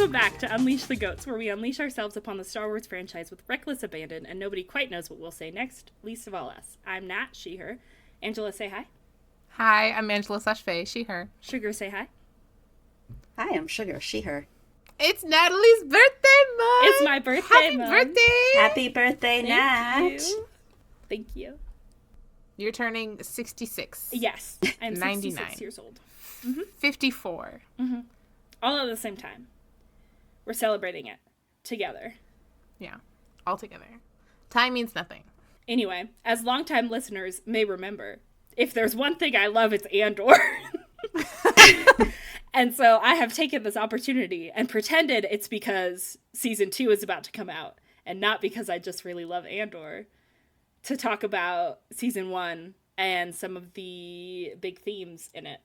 Welcome back to Unleash the Goats, where we unleash ourselves upon the Star Wars franchise with reckless abandon, and nobody quite knows what we'll say next, least of all us. I'm Nat, she, her. Angela, say hi. Hi, I'm Angela /Faye, she, her. Sugar, say hi. Hi, I'm Sugar, she, her. It's Natalie's birthday month! It's my birthday month! Happy birthday! Happy birthday, Nat! Thank you. You're turning 66. Yes, I'm 99. 66 years old. 54. Mm-hmm. All at the same time. We're celebrating it. Together. Yeah, all together. Time means nothing. Anyway, as longtime listeners may remember, if there's one thing I love, it's Andor. And so I have taken this opportunity and pretended it's because season 2 is about to come out, and not because I just really love Andor, to talk about season 1 and some of the big themes in it.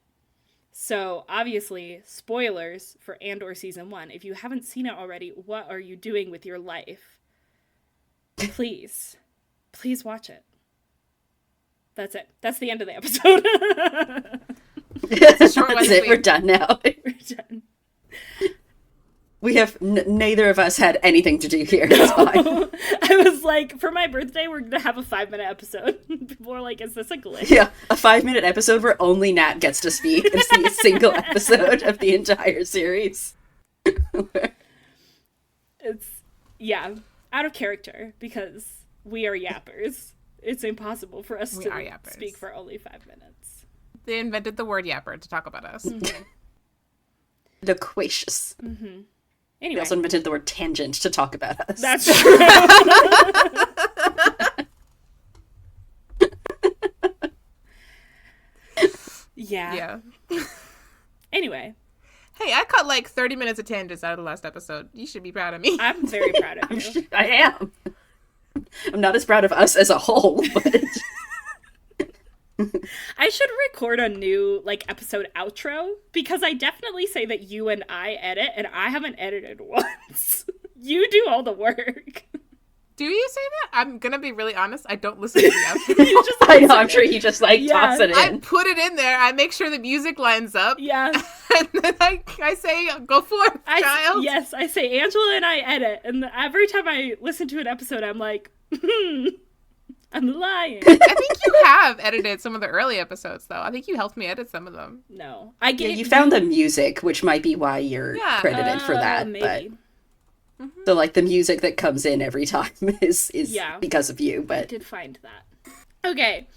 So, obviously, spoilers for Andor Season 1. If you haven't seen it already, what are you doing with your life? Please watch it. That's it. That's the end of the episode. That's it. We're done now. We're done. We have neither of us had anything to do here. It's fine. I was like, for my birthday, we're going to have a 5-minute episode. People are like, is this a glitch? Yeah, a 5-minute episode where only Nat gets to speak. It's the single episode of the entire series. It's, yeah, out of character, because we are yappers. It's impossible for us to speak for only 5 minutes. They invented the word yapper to talk about us. Mm-hmm. Loquacious. Mm-hmm. Anyway. They also invented the word tangent to talk about us. That's true. Yeah. Anyway. Hey, I cut like 30 minutes of tangents out of the last episode. You should be proud of me. I'm very proud of you. I am. I'm not as proud of us as a whole, but... I should record a new, episode outro, because I definitely say that you and I edit, and I haven't edited once. You do all the work. Do you say that? I'm gonna be really honest. I don't listen to the outro. I know, I'm sure you just, toss it in. I put it in there. I make sure the music lines up. Yeah. And then I say, go forth, child. Yes, I say, Angela and I edit, and every time I listen to an episode, I'm like, I'm lying. I think you have edited some of the early episodes, though. I think you helped me edit some of them. No. You found the music, which might be why you're credited for that. Maybe. But so, the music that comes in every time is because of you. But I did find that. Okay.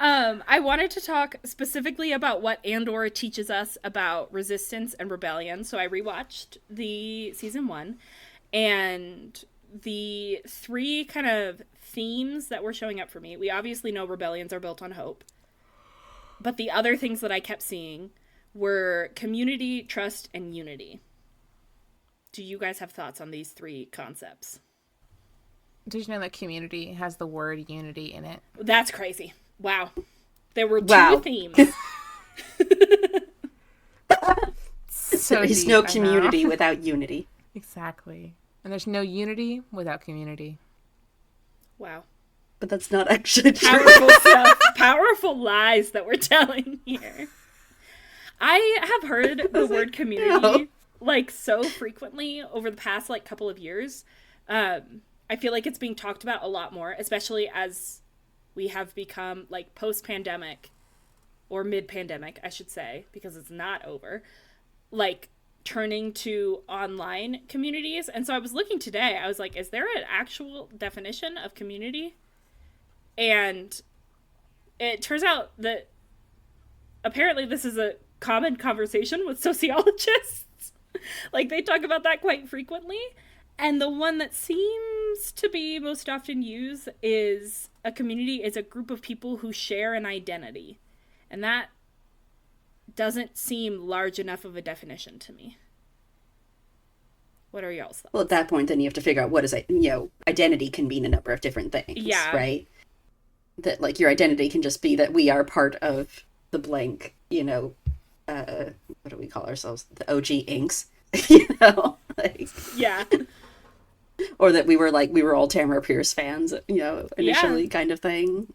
I wanted to talk specifically about what Andor teaches us about resistance and rebellion. So I rewatched the season 1, and the 3 kind of themes that were showing up for me. We obviously know rebellions are built on hope. But the other things that I kept seeing were community, trust, and unity. Do you guys have thoughts on these 3 concepts? Did you know that community has the word unity in it? That's crazy. Wow. There were 2 themes. There is no community without unity. Exactly. And there's no unity without community. Wow. But that's not actually true. Powerful stuff. Powerful lies that we're telling here. I have heard the word community so frequently over the past couple of years. I feel like it's being talked about a lot more, especially as we have become post-pandemic, or mid-pandemic, I should say, because it's not over, turning to online communities. And so I was looking today, I was like, is there an actual definition of community? And it turns out that apparently this is a common conversation with sociologists. They talk about that quite frequently. And the one that seems to be most often used is a community is a group of people who share an identity. And that doesn't seem large enough of a definition to me. What are y'all's thoughts? Well, at that point, then you have to figure out what is identity can mean a number of different things. Yeah. Right? That, your identity can just be that we are part of the blank, what do we call ourselves? The OG Inks, Yeah. Or that we were all Tamara Pierce fans, initially kind of thing.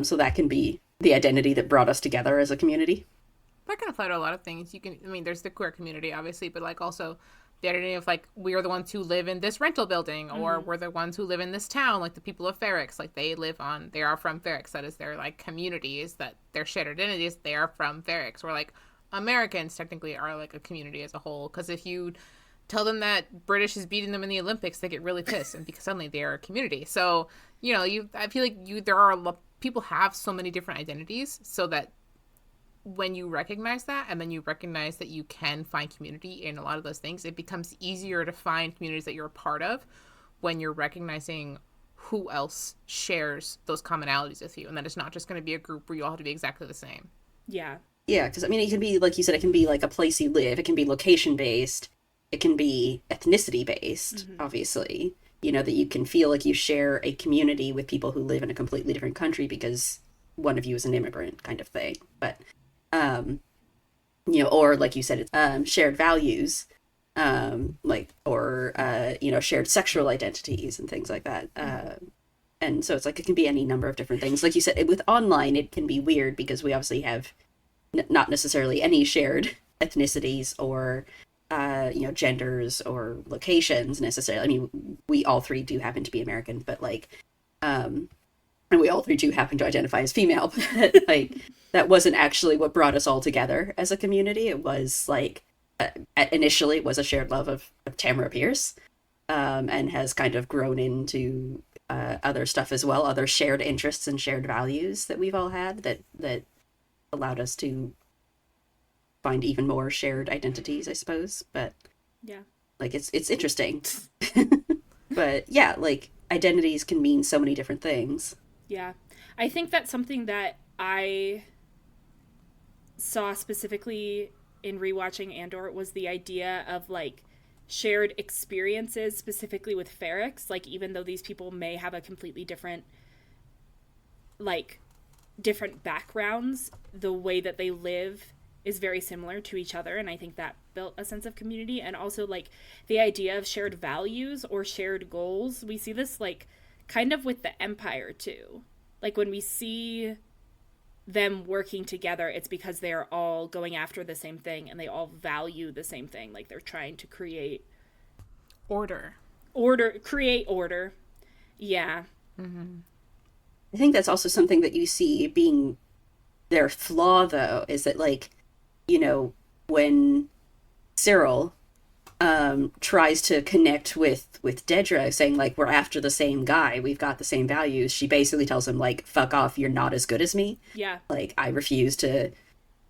So that can be the identity that brought us together as a community. That can apply to a lot of things. You can, I mean, there's the queer community, obviously, but like also the identity of like we are the ones who live in this rental building, or we're the ones who live in this town, like the people of Ferrix, like they are from Ferrix. That is their like communities, that their shared identities. They are from Ferrix. Or like Americans technically are like a community as a whole, because if you tell them that British is beating them in the Olympics, they get really pissed, and because suddenly they are a community. So I feel like there are people have so many different identities, so that when you recognize that, and then you recognize that you can find community in a lot of those things, it becomes easier to find communities that you're a part of when you're recognizing who else shares those commonalities with you, and that it's not just going to be a group where you all have to be exactly the same. Yeah. Yeah, because I mean, it can be, like you said, it can be like a place you live, it can be location based, it can be ethnicity based, obviously. That you can feel like you share a community with people who live in a completely different country because one of you is an immigrant, kind of thing. But or like you said, it's shared values, shared sexual identities and things like that. And so it's like it can be any number of different things. Like you said, with online, it can be weird because we obviously have not necessarily any shared ethnicities or genders or locations necessarily. I mean, we all three do happen to be American, but like, and we all three do happen to identify as female, but like, that wasn't actually what brought us all together as a community. It was like, initially it was a shared love of Tamara Pierce, and has kind of grown into other stuff as well, other shared interests and shared values that we've all had that allowed us to find even more shared identities, I suppose. But yeah, like it's interesting. But yeah, like identities can mean so many different things. Yeah. I think that's something that I saw specifically in rewatching Andor was the idea of like shared experiences, specifically with Ferrix. Like, even though these people may have a completely different backgrounds, the way that they live is very similar to each other, and I think that built a sense of community. And also like the idea of shared values or shared goals. We see this like kind of with the Empire too. Like when we see them working together, it's because they're all going after the same thing and they all value the same thing. Like they're trying to create order. Create order. Yeah. Mm-hmm. I think that's also something that you see being their flaw, though, is that, like, when Cyril tries to connect with Dedra, saying, like, we're after the same guy, we've got the same values, she basically tells him, like, fuck off, you're not as good as me. Yeah. Like, I refuse to,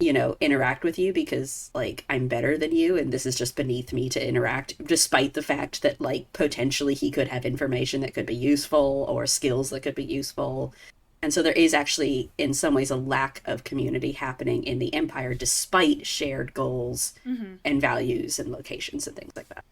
interact with you because, like, I'm better than you, and this is just beneath me to interact, despite the fact that, like, potentially he could have information that could be useful or skills that could be useful. And so there is actually, in some ways, a lack of community happening in the Empire, despite shared goals and values and locations and things like that.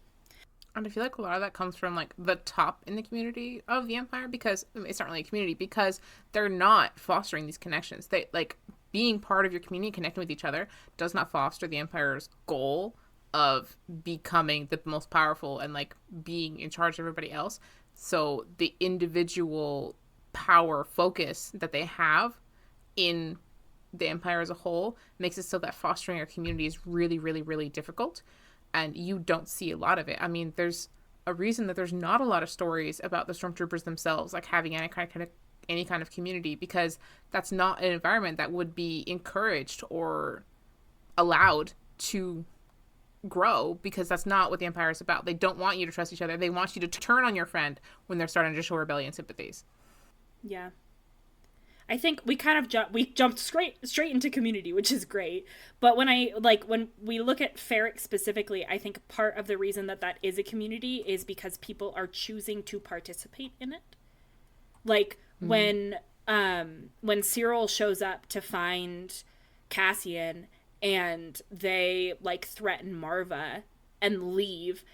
And I feel like a lot of that comes from, like, the top in the community of the Empire, because it's not really a community, because they're not fostering these connections. They, like, being part of your community, connecting with each other, does not foster the Empire's goal of becoming the most powerful and, like, being in charge of everybody else. So the individual power focus that they have in the Empire as a whole makes it so that fostering a community is really, really, really difficult, and you don't see a lot of it. I mean, there's a reason that there's not a lot of stories about the stormtroopers themselves like having any kind of community, because that's not an environment that would be encouraged or allowed to grow, because that's not what the Empire is about. They don't want you to trust each other. They want you to turn on your friend when they're starting to show rebellion sympathies. Yeah. I think we kind of jumped straight into community, which is great. But when we look at Ferrix specifically, I think part of the reason that is a community is because people are choosing to participate in it. Like when Cyril shows up to find Cassian and they like threaten Marva and leave,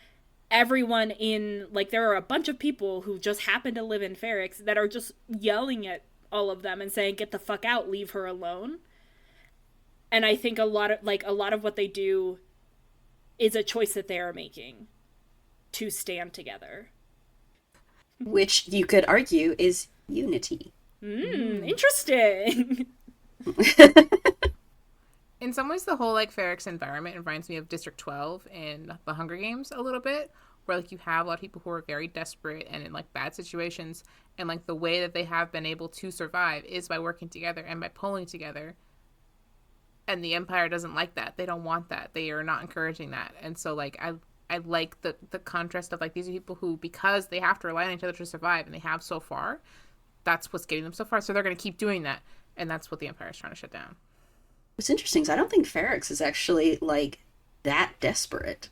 everyone in, like, there are a bunch of people who just happen to live in Ferrix that are just yelling at all of them and saying, get the fuck out, leave her alone. And I think a lot of what they do is a choice that they are making to stand together. Which you could argue is unity. Interesting. In some ways, the whole like Ferrix environment reminds me of District 12 in the Hunger Games a little bit, where like you have a lot of people who are very desperate and in like bad situations, and like the way that they have been able to survive is by working together and by pulling together. And the Empire doesn't like that. They don't want that. They are not encouraging that. And so like I like the contrast of like these are people who, because they have to rely on each other to survive, and they have so far, that's what's getting them so far. So they're going to keep doing that, and that's what the Empire is trying to shut down. What's interesting is I don't think Ferrix is actually like that desperate.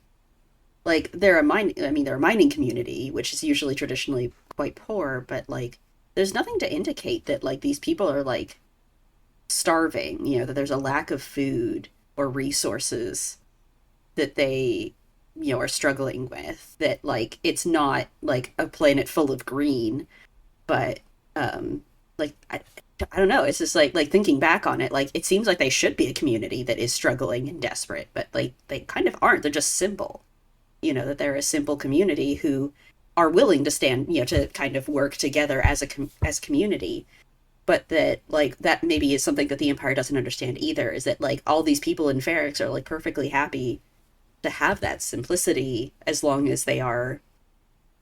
Like they're a mining community, which is usually traditionally quite poor, but like there's nothing to indicate that like these people are like starving, that there's a lack of food or resources that they are struggling with, that like it's not like a planet full of green, but like I don't know, it's just like thinking back on it, like it seems like they should be a community that is struggling and desperate, but like they kind of aren't. They're just simple, that they're a simple community who are willing to stand, to kind of work together as as community. But that like that maybe is something that the Empire doesn't understand either, is that like all these people in Ferrix are like perfectly happy to have that simplicity as long as they are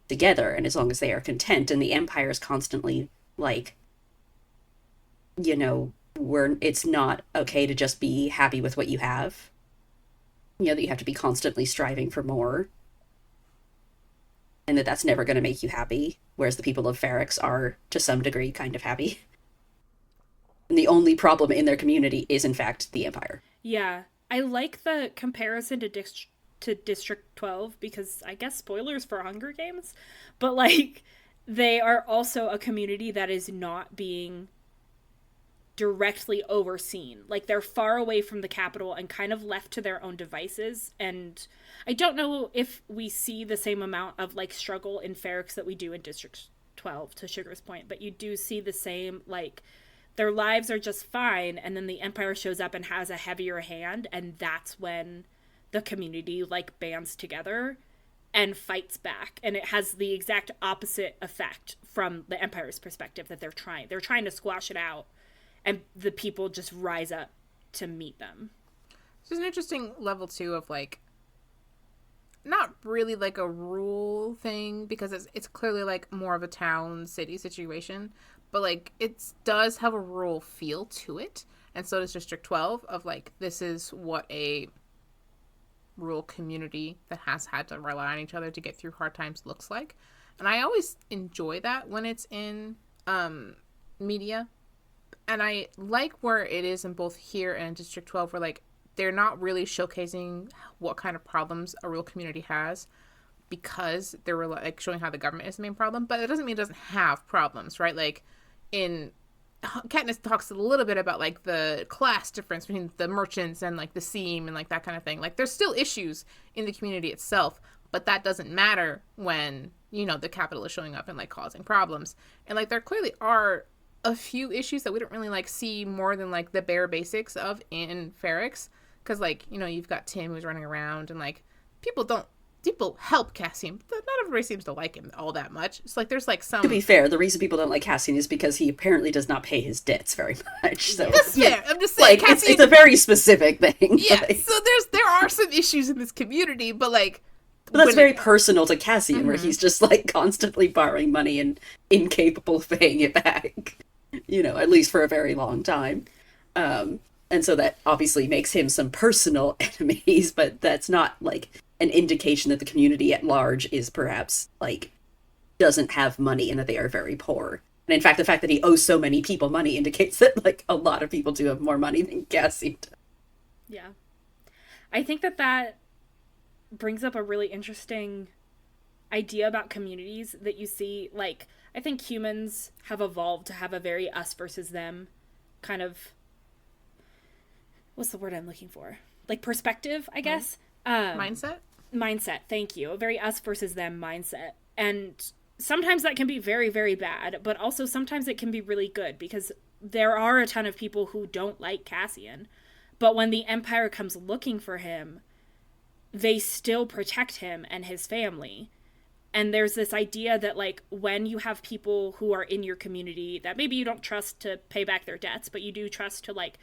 together and as long as they are content. And the Empire is constantly like, it's not okay to just be happy with what you have. That you have to be constantly striving for more. And that's never going to make you happy. Whereas the people of Ferrix are, to some degree, kind of happy. And the only problem in their community is, in fact, the Empire. Yeah. I like the comparison to District 12 because I guess spoilers for Hunger Games, but like they are also a community that is not being directly overseen. Like they're far away from the capital and kind of left to their own devices. And I don't know if we see the same amount of like struggle in Ferrix that we do in District 12, to Sugar's point, but you do see the same, like their lives are just fine, and then the Empire shows up and has a heavier hand, and that's when the community like bands together and fights back, and it has the exact opposite effect from the Empire's perspective, that they're trying to squash it out, and the people just rise up to meet them. There's an interesting level too of like not really like a rule thing, because it's clearly like more of a town city situation, but like it does have a rural feel to it. And so does District 12, of like, this is what a rural community that has had to rely on each other to get through hard times looks like. And I always enjoy that when it's in media. And I like where it is in both here and District 12, where like they're not really showcasing what kind of problems a rural community has, because they're like showing how the government is the main problem, but it doesn't mean it doesn't have problems, right? Like in Katniss talks a little bit about like the class difference between the merchants and like the seam and like that kind of thing. Like there's still issues in the community itself, but that doesn't matter when, the capital is showing up and like causing problems. And like there clearly are a few issues that we don't really like see more than like the bare basics of in Ferrix. Cause like, you've got Tim who's running around, and like people help Cassian, but not everybody seems to like him all that much. It's like there's like some. To be fair, the reason people don't like Cassian is because he apparently does not pay his debts very much. So that's fair. I'm just saying, like Cassian, it's a very specific thing. Yeah. Like, so there are some issues in this community, but like. But that's very personal to Cassian, where he's just like constantly borrowing money and incapable of paying it back. At least for a very long time. And so that obviously makes him some personal enemies, but that's not like an indication that the community at large is perhaps like doesn't have money and that they are very poor. And in fact, the fact that he owes so many people money indicates that like a lot of people do have more money than Cassian does. Yeah. I think that brings up a really interesting idea about communities that you see. Like, I think humans have evolved to have a very us versus them kind of, what's the word I'm looking for? Like perspective, I guess. Mindset, thank you. A very us versus them mindset. And sometimes that can be very, very bad, but also sometimes it can be really good, because there are a ton of people who don't like Cassian, but when the Empire comes looking for him, they still protect him and his family. And there's this idea that, like, when you have people who are in your community that maybe you don't trust to pay back their debts, but you do trust to, like,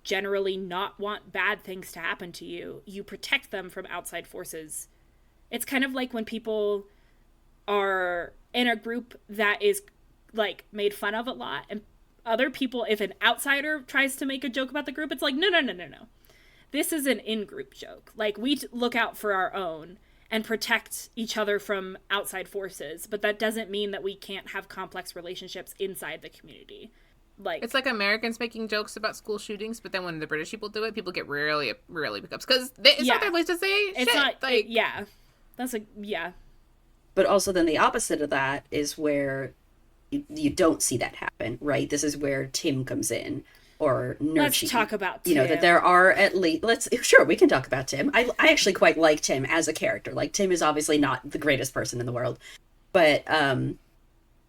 generally not want bad things to happen to you. You protect them from outside forces. It's kind of like when people are in a group that is like made fun of a lot, and other people, if an outsider tries to make a joke about the group, it's like, no. This is an in-group joke. Like, we look out for our own and protect each other from outside forces, but that doesn't mean that we can't have complex relationships inside the community. Like, it's like Americans making jokes about school shootings, but then when the British people do it, people get really big ups because it's not their place to say it's shit. not, like, yeah. That's like, yeah. But also then the opposite of that is where you don't see that happen, right? This is where Tim comes in, or Nurchi. Let's talk about Tim. You know, that there are at least, sure, we can talk about Tim. I actually quite like Tim as a character. Like, Tim is obviously not the greatest person in the world, but,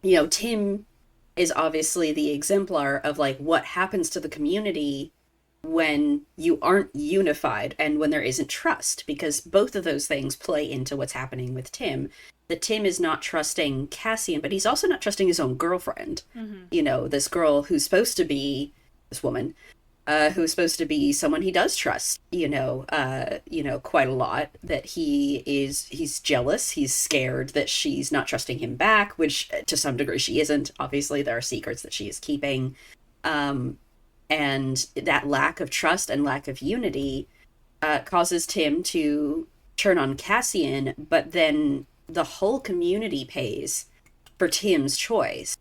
you know, Tim is obviously the exemplar of, like, what happens to the community when you aren't unified and when there isn't trust, because both of those things play into what's happening with Tim. That Tim is not trusting Cassian, but he's also not trusting his own girlfriend. Mm-hmm. You know, this girl who's supposed to be, this woman, who's supposed to be someone he does trust, you know, quite a lot, that he's jealous, he's scared that she's not trusting him back, which to some degree she isn't. Obviously, there are secrets that she is keeping. And that lack of trust and lack of unity causes Tim to turn on Cassian, but then the whole community pays for Tim's choice.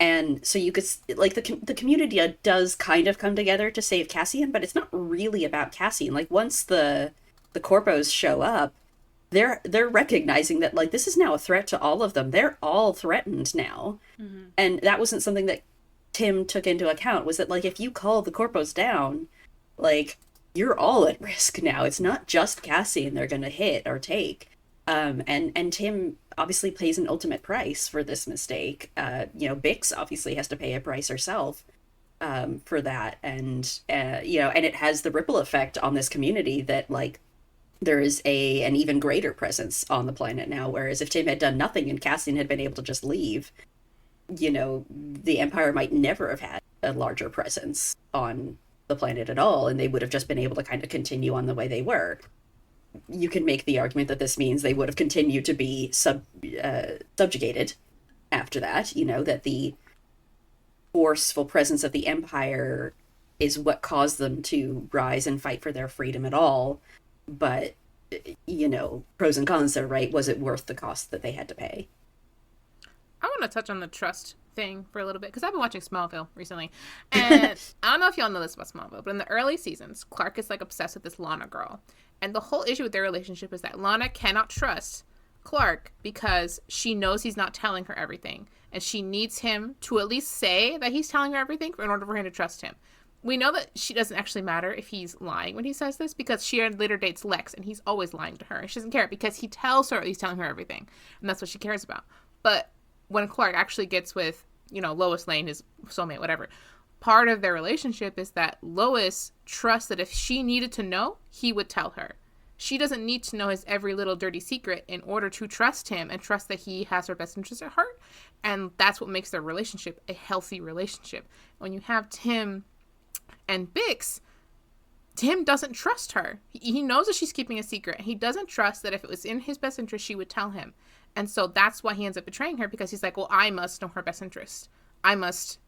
And so you could, like, the community does kind of come together to save Cassian, but it's not really about Cassian. Like, once the Corpos show up, they're recognizing that, like, this is now a threat to all of them. They're all threatened now. Mm-hmm. And that wasn't something that Tim took into account, was that, like, if you call the Corpos down, like, you're all at risk now. It's not just Cassian they're going to hit or take. And Tim obviously pays an ultimate price for this mistake. You know, Bix obviously has to pay a price herself for that. And, you know, and it has the ripple effect on this community that, like, there is an even greater presence on the planet now. Whereas if Tim had done nothing and Cassian had been able to just leave, you know, the Empire might never have had a larger presence on the planet at all. And they would have just been able to kind of continue on the way they were. You can make the argument that this means they would have continued to be subjugated after that, you know, that the forceful presence of the Empire is what caused them to rise and fight for their freedom at all. But, you know, pros and cons there, right? Was it worth the cost that they had to pay? I want to touch on the trust thing for a little bit, because I've been watching Smallville recently. And I don't know if y'all know this about Smallville, but in the early seasons, Clark is, like, obsessed with this Lana girl. And the whole issue with their relationship is that Lana cannot trust Clark because she knows he's not telling her everything. And she needs him to at least say that he's telling her everything in order for him to trust him. We know that she doesn't actually matter if he's lying when he says this, because she later dates Lex and he's always lying to her. She doesn't care because he tells her he's telling her everything. And that's what she cares about. But when Clark actually gets with, you know, Lois Lane, his soulmate, whatever, part of their relationship is that Lois trusts that if she needed to know, he would tell her. She doesn't need to know his every little dirty secret in order to trust him and trust that he has her best interest at heart. And that's what makes their relationship a healthy relationship. When you have Tim and Bix, Tim doesn't trust her. He knows that she's keeping a secret. He doesn't trust that if it was in his best interest, she would tell him. And so that's why he ends up betraying her, because he's like, well, I must know her best interest. I must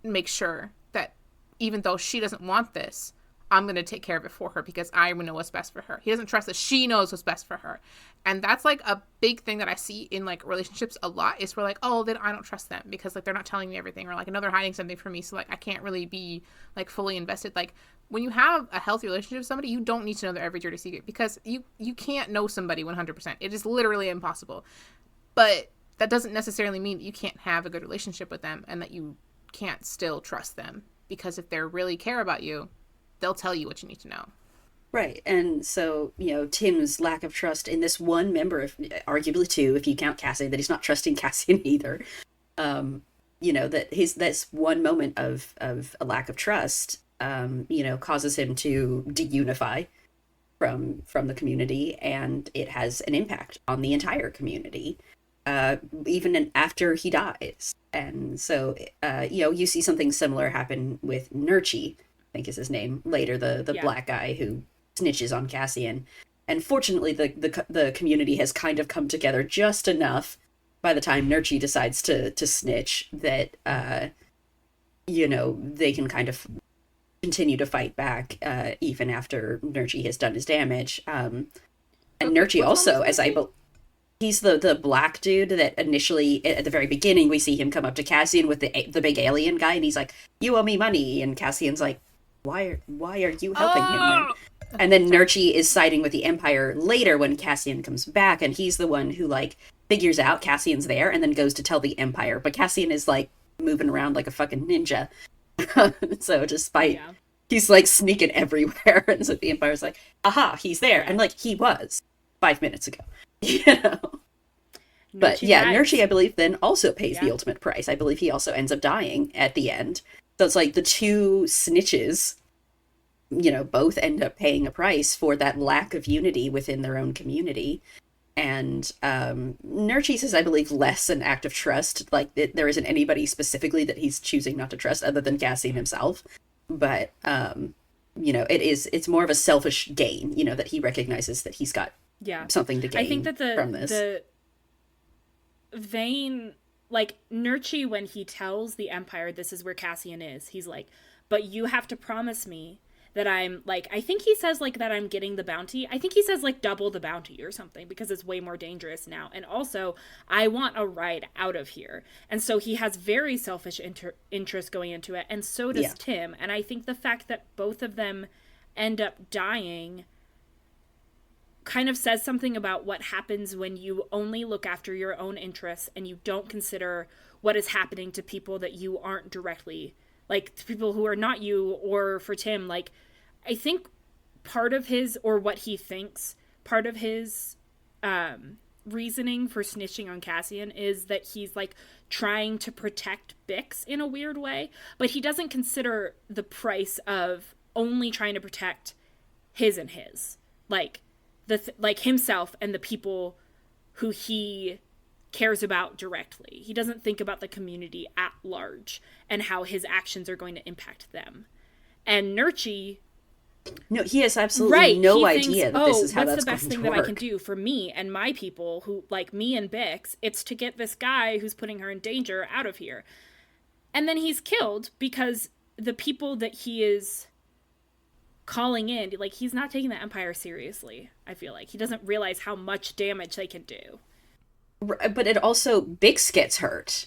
make sure that even though she doesn't want this, I'm going to take care of it for her because I know what's best for her. He doesn't trust that she knows what's best for her. And that's, like, a big thing that I see in, like, relationships a lot, is we're like, oh, then I don't trust them because, like, they're not telling me everything, or, like, they're hiding something from me. So, like, I can't really be, like, fully invested. Like, when you have a healthy relationship with somebody, you don't need to know their every dirty secret, because you can't know somebody 100%. It is literally impossible. But that doesn't necessarily mean that you can't have a good relationship with them and that you can't still trust them, because if they really care about you, they'll tell you what you need to know. Right. And so, you know, Tim's lack of trust in this one member, arguably two, if you count Cassian, that he's not trusting Cassian either. You know, that that's one moment of a lack of trust, you know, causes him to de-unify from the community, and it has an impact on the entire community, even after he dies. And so, you know, you see something similar happen with Nurchi think is his name, later, the Yeah. black guy who snitches on Cassian. And fortunately, the community has kind of come together just enough by the time Nurchi decides to snitch that, they can kind of continue to fight back, even after Nurchi has done his damage. And Nurchi also, he's the black dude that initially, at the very beginning, we see him come up to Cassian with the big alien guy, and he's like, "You owe me money," and Cassian's like, "Why are you helping him then?" And then Nurchi is siding with the Empire later when Cassian comes back, and he's the one who, like, figures out Cassian's there and then goes to tell the Empire. But Cassian is, like, moving around like a fucking ninja. So despite, he's, like, sneaking everywhere. And so the Empire's like, aha, he's there. And, like, he was 5 minutes ago. But, Nurchi, I believe, then also pays the ultimate price. I believe he also ends up dying at the end. So it's like the two snitches, both end up paying a price for that lack of unity within their own community. And Nurchi's is, I believe, less an act of trust. Like, there isn't anybody specifically that he's choosing not to trust other than Cassian himself. But, it's more of a selfish gain, that he recognizes that he's got something to gain. I think that from this. The vein, like, Nurchi, when he tells the Empire this is where Cassian is, he's like, but you have to promise me that I'm, like, I think he says, like, that I'm getting the bounty. I think he says, like, double the bounty or something, because it's way more dangerous now. And also, I want a ride out of here. And so he has very selfish interest going into it, and so does Tim. And I think the fact that both of them end up dying kind of says something about what happens when you only look after your own interests and you don't consider what is happening to people that you aren't directly, like, to people who are not you. Or for Tim, like, I think part of his, or what he thinks, part of his reasoning for snitching on Cassian is that he's, like, trying to protect Bix in a weird way, but he doesn't consider the price of only trying to protect his and his. Like, like himself and the people who he cares about directly. He doesn't think about the community at large and how his actions are going to impact them. And Nurchi, no, he has absolutely no idea that this is how that's going to work. What's the best thing that I can do for me and my people, who, like, me and Bix? It's to get this guy who's putting her in danger out of here. And then he's killed because the people that he is calling in, like, he's not taking the Empire seriously. I feel like he doesn't realize how much damage they can do. But it also, Bix gets hurt.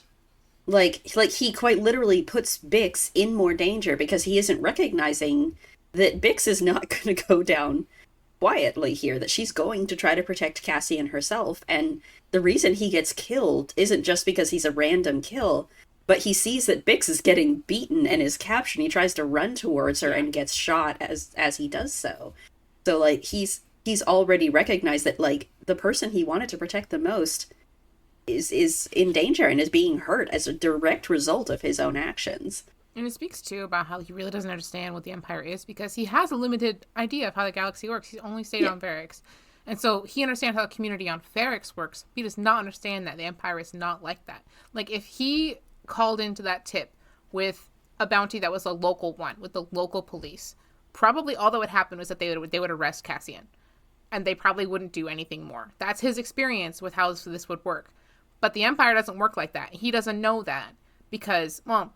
Like he quite literally puts Bix in more danger because he isn't recognizing that Bix is not going to go down quietly here, that she's going to try to protect Cassian herself. And the reason he gets killed isn't just because he's a random kill, but he sees that Bix is getting beaten and is captured, and he tries to run towards her and gets shot as he does so. So, like, he's already recognized that, like, the person he wanted to protect the most is in danger and is being hurt as a direct result of his own actions. And it speaks, too, about how he really doesn't understand what the Empire is, because he has a limited idea of how the galaxy works. He's only stayed on Ferrix. And so he understands how the community on Ferrix works. He does not understand that the Empire is not like that. Like, if he called into that tip with a bounty that was a local one, with the local police, probably all that would happen was that they would arrest Cassian. And they probably wouldn't do anything more. That's his experience with how this would work. But the Empire doesn't work like that. He doesn't know that because, well,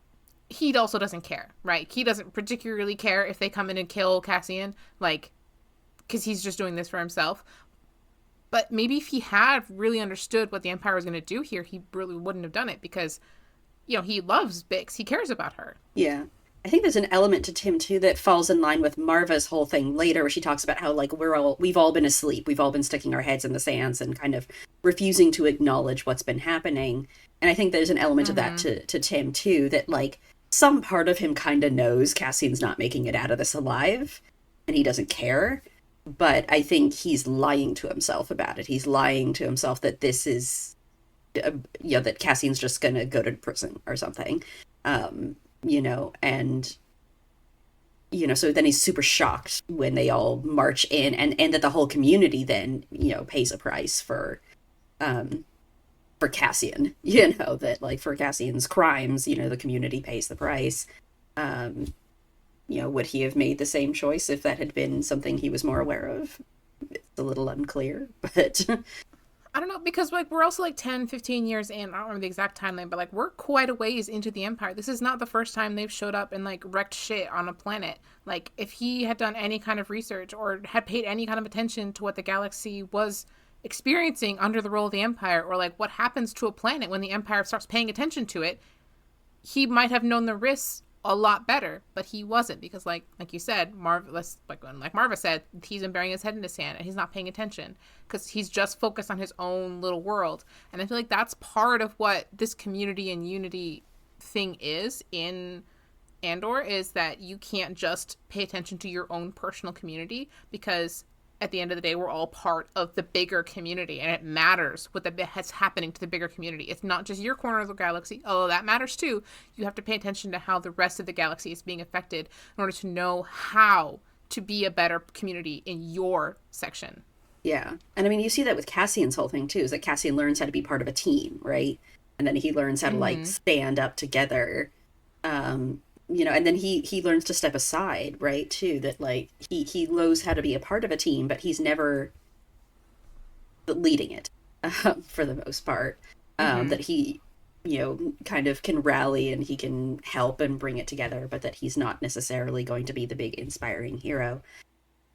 he also doesn't care, right? He doesn't particularly care if they come in and kill Cassian, like, because he's just doing this for himself. But maybe if he had really understood what the Empire was going to do here, he really wouldn't have done it because, you know, he loves Bix. He cares about her. Yeah. I think there's an element to Tim, too, that falls in line with Marva's whole thing later, where she talks about how, like, we've all been asleep. We've all been sticking our heads in the sands and kind of refusing to acknowledge what's been happening. And I think there's an element of that to Tim, too, that, like, some part of him kind of knows Cassian's not making it out of this alive, and he doesn't care. But I think he's lying to himself about it. He's lying to himself that this is, that Cassian's just going to go to prison or something. And, so then he's super shocked when they all march in and that the whole community then, pays a price for Cassian, that, like, for Cassian's crimes, the community pays the price. would he have made the same choice if that had been something he was more aware of? It's a little unclear, but I don't know, because like we're also like 10, 15 years in. I don't remember the exact timeline, but like we're quite a ways into the Empire. This is not the first time they've showed up and like wrecked shit on a planet. Like if he had done any kind of research or had paid any kind of attention to what the galaxy was experiencing under the rule of the Empire, or like what happens to a planet when the Empire starts paying attention to it, he might have known the risks a lot better, but he wasn't, because like you said, Marva said, he's been burying his head in the sand and he's not paying attention because he's just focused on his own little world. And I feel like that's part of what this community and unity thing is in Andor, is that you can't just pay attention to your own personal community, because at the end of the day, we're all part of the bigger community, and it matters what is happening to the bigger community. It's not just your corner of the galaxy, although that matters too. You have to pay attention to how the rest of the galaxy is being affected in order to know how to be a better community in your section. Yeah. And I mean, you see that with Cassian's whole thing too, is that Cassian learns how to be part of a team, right? And then he learns how to like stand up together. And then he learns to step aside, right, too, that like he knows how to be a part of a team, but he's never leading it for the most part. That he kind of can rally and he can help and bring it together, but that he's not necessarily going to be the big inspiring hero.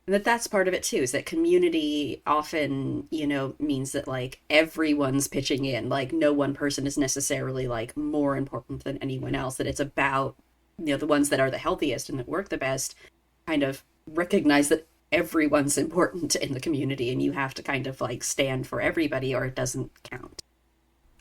And that's part of it too, is that community often means that like everyone's pitching in, like no one person is necessarily like more important than anyone else, that it's about the ones that are the healthiest and that work the best kind of recognize that everyone's important in the community, and you have to kind of like stand for everybody or it doesn't count.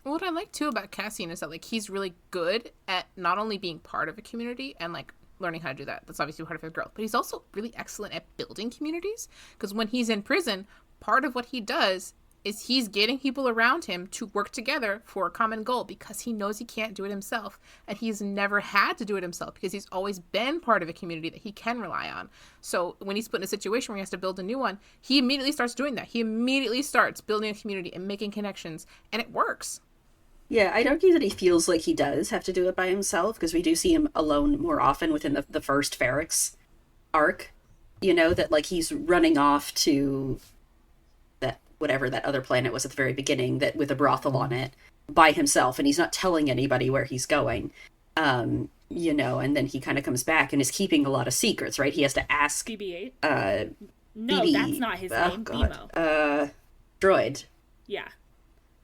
What I like too about Cassian is that like he's really good at not only being part of a community and like learning how to do that. That's obviously part of his growth, but he's also really excellent at building communities, because when he's in prison, part of what he does is he's getting people around him to work together for a common goal, because he knows he can't do it himself, and he's never had to do it himself because he's always been part of a community that he can rely on. So when he's put in a situation where he has to build a new one, he immediately starts doing that. He immediately starts building a community and making connections, and it works. Yeah, I'd argue that he feels like he does have to do it by himself, because we do see him alone more often within the first Ferrix arc, that like he's running off to whatever that other planet was at the very beginning, that with a brothel on it, by himself, and he's not telling anybody where he's going. And then he kind of comes back and is keeping a lot of secrets, right? He has to ask BB-8. No, that's not his name. BMO. Droid. Yeah,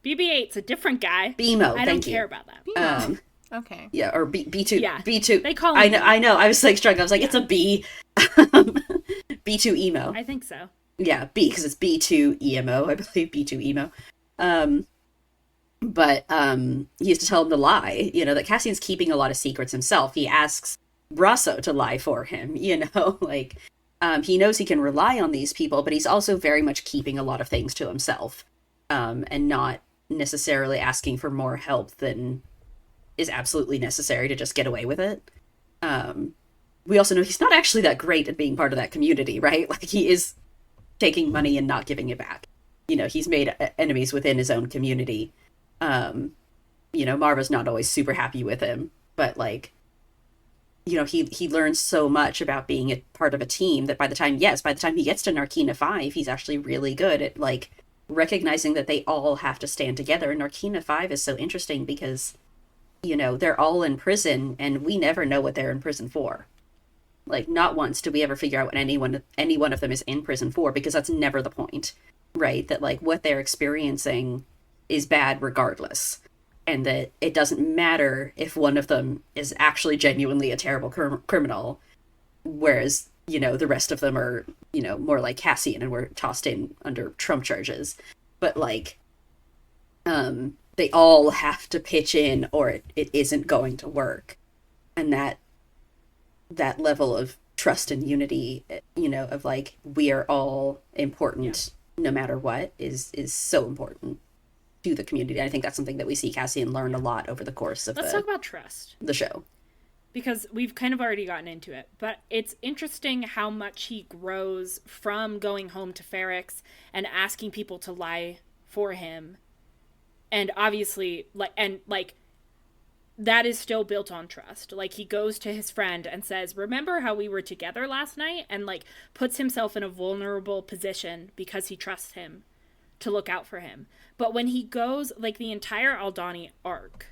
BB-8's a different guy. BMO. I don't care about that. Okay. Yeah, or B2. Yeah, B2. They call him. I know. I was like struggling. I was like, it's a B. B2 emo. I think so. Yeah, B, because it's B2 EMO, I believe, B2 emo. But he has to tell him to lie, that Cassian's keeping a lot of secrets himself. He asks Brasso to lie for him, like, he knows he can rely on these people, but he's also very much keeping a lot of things to himself, and not necessarily asking for more help than is absolutely necessary to just get away with it. We also know he's not actually that great at being part of that community, right? Like, he is taking money and not giving it back. He's made enemies within his own community. Marva's not always super happy with him, but like, he learns so much about being a part of a team that by the time he gets to Narkina 5, he's actually really good at like recognizing that they all have to stand together. And Narkina 5 is so interesting because, they're all in prison and we never know what they're in prison for. Like, not once do we ever figure out what any one of them is in prison for, because that's never the point, right? That, like, what they're experiencing is bad regardless. And that it doesn't matter if one of them is actually genuinely a terrible criminal, whereas, the rest of them are, more like Cassian and were tossed in under Trump charges. But, like, they all have to pitch in or it isn't going to work. And that level of trust and unity, of like, we are all important no matter what, is so important to the community. And I think that's something that we see Cassian learn a lot over the course of Let's talk about trust. The show. Because we've kind of already gotten into it, but it's interesting how much he grows from going home to Ferrix and asking people to lie for him. And obviously, that is still built on trust. Like, he goes to his friend and says, remember how we were together last night? And, like, puts himself in a vulnerable position because he trusts him to look out for him. But when he goes, like, the entire Aldani arc,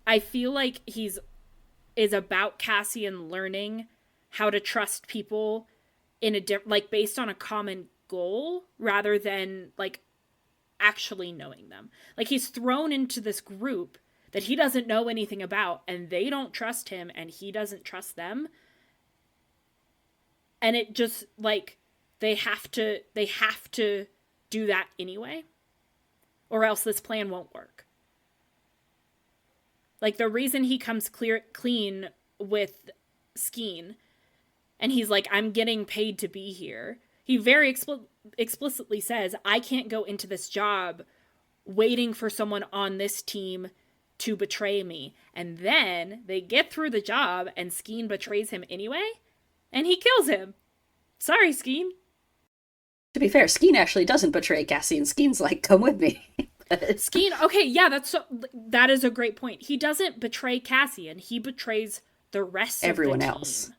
I feel like is about Cassian learning how to trust people in a like, based on a common goal rather than, like, actually knowing them. Like, he's thrown into this group that he doesn't know anything about, and they don't trust him, and he doesn't trust them. And it just, like, they have to do that anyway, or else this plan won't work. Like, the reason he comes clean with Skeen, and he's like, I'm getting paid to be here. He very explicitly says, I can't go into this job waiting for someone on this team to betray me. And then they get through the job, and Skeen betrays him anyway, and he kills him. Sorry, Skeen. To be fair, Skeen actually doesn't betray Cassian. Skeen's like, come with me. Skeen, okay, yeah, that is a great point. He doesn't betray Cassian. He betrays the rest everyone of the else. Team.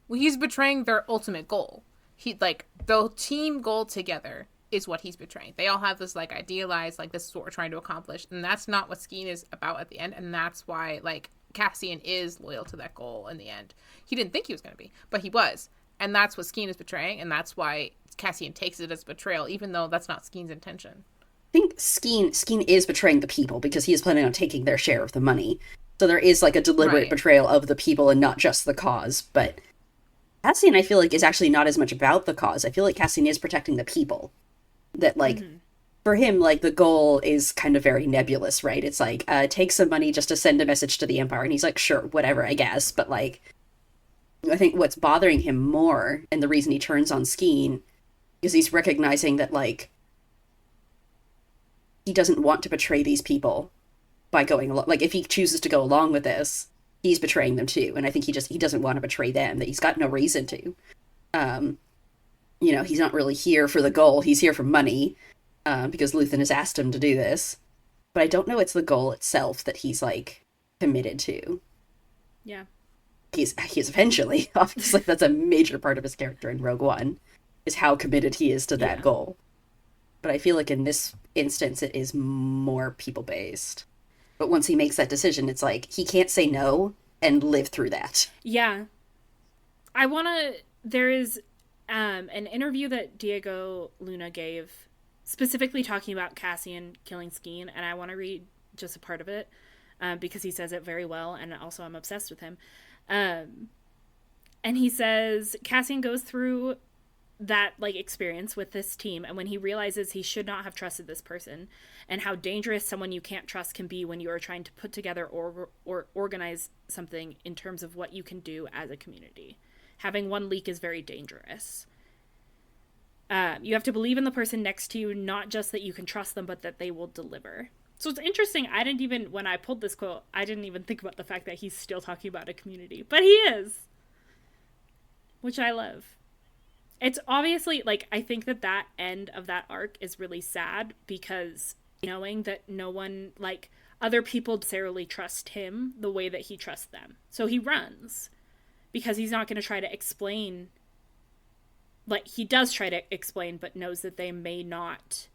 Well, he's betraying their ultimate goal. He, like, the team goal together is what he's betraying. They all have this, like, idealized, like, this is what we're trying to accomplish. And that's not what Skeen is about at the end. And that's why, like, Cassian is loyal to that goal in the end. He didn't think he was going to be, but he was. And that's what Skeen is betraying. And that's why Cassian takes it as betrayal, even though that's not Skeen's intention. I think Skeen is betraying the people because he is planning on taking their share of the money. So there is, like, a deliberate betrayal of the people and not just the cause. But Cassian, I feel like, is actually not as much about the cause. I feel like Cassian is protecting the people. That, like, for him, like, the goal is kind of very nebulous, right? It's like, take some money just to send a message to the Empire. And he's like, sure, whatever, I guess. But, like, I think what's bothering him more, and the reason he turns on Skeen, is he's recognizing that, like, he doesn't want to betray these people by going along. Like, if he chooses to go along with this, he's betraying them too. And I think he doesn't want to betray them, that he's got no reason to. You know, he's not really here for the goal. He's here for money, because Luthen has asked him to do this. But I don't know it's the goal itself that he's, like, committed to. Yeah. He's eventually, obviously, that's a major part of his character in Rogue One, is how committed he is to that goal. But I feel like in this instance, it is more people-based. But once he makes that decision, it's like, he can't say no and live through that. Yeah. There is an interview that Diego Luna gave, specifically talking about Cassian killing Skeen, and I want to read just a part of it, because he says it very well, and also I'm obsessed with him. And he says, Cassian goes through that, like, experience with this team, and when he realizes he should not have trusted this person, and how dangerous someone you can't trust can be when you are trying to put together or organize something in terms of what you can do as a community. Having one leak is very dangerous. You have to believe in the person next to you, not just that you can trust them, but that they will deliver. So it's interesting, when I pulled this quote, I didn't even think about the fact that he's still talking about a community, but he is, which I love. It's obviously, like, I think that end of that arc is really sad, because knowing that no one, like, other people necessarily trust him the way that he trusts them. So he runs, because he's not going to try to explain, like, he does try to explain, but knows that they may not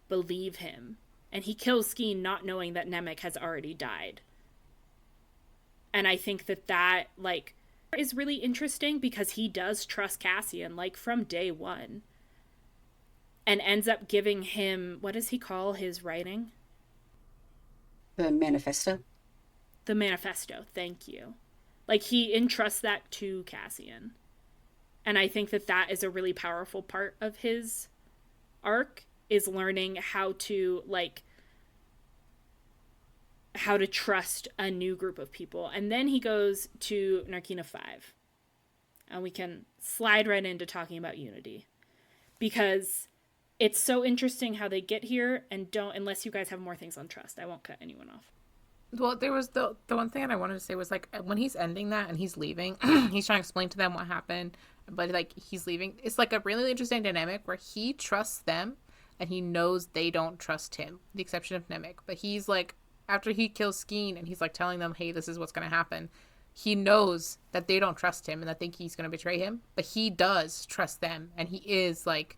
believe him. And he kills Skeen not knowing that Nemec has already died. And I think that, like, is really interesting, because he does trust Cassian, like, from day one. And ends up giving him, what does he call his writing? The manifesto? The manifesto, thank you. Like, he entrusts that to Cassian. And I think that is a really powerful part of his arc, is learning how to, like, how to trust a new group of people. And then he goes to Narkina 5. And we can slide right into talking about Unity. Because it's so interesting how they get here, and unless you guys have more things on trust, I won't cut anyone off. Well, there was the one thing that I wanted to say was, like, when he's ending that and he's leaving, he's trying to explain to them what happened, but, like, he's leaving. It's, like, a really interesting dynamic where he trusts them and he knows they don't trust him, with the exception of Nemec. But he's, like, after he kills Skeen and he's like telling them, hey, this is what's going to happen, he knows that they don't trust him and that think he's going to betray him, but he does trust them, and he is like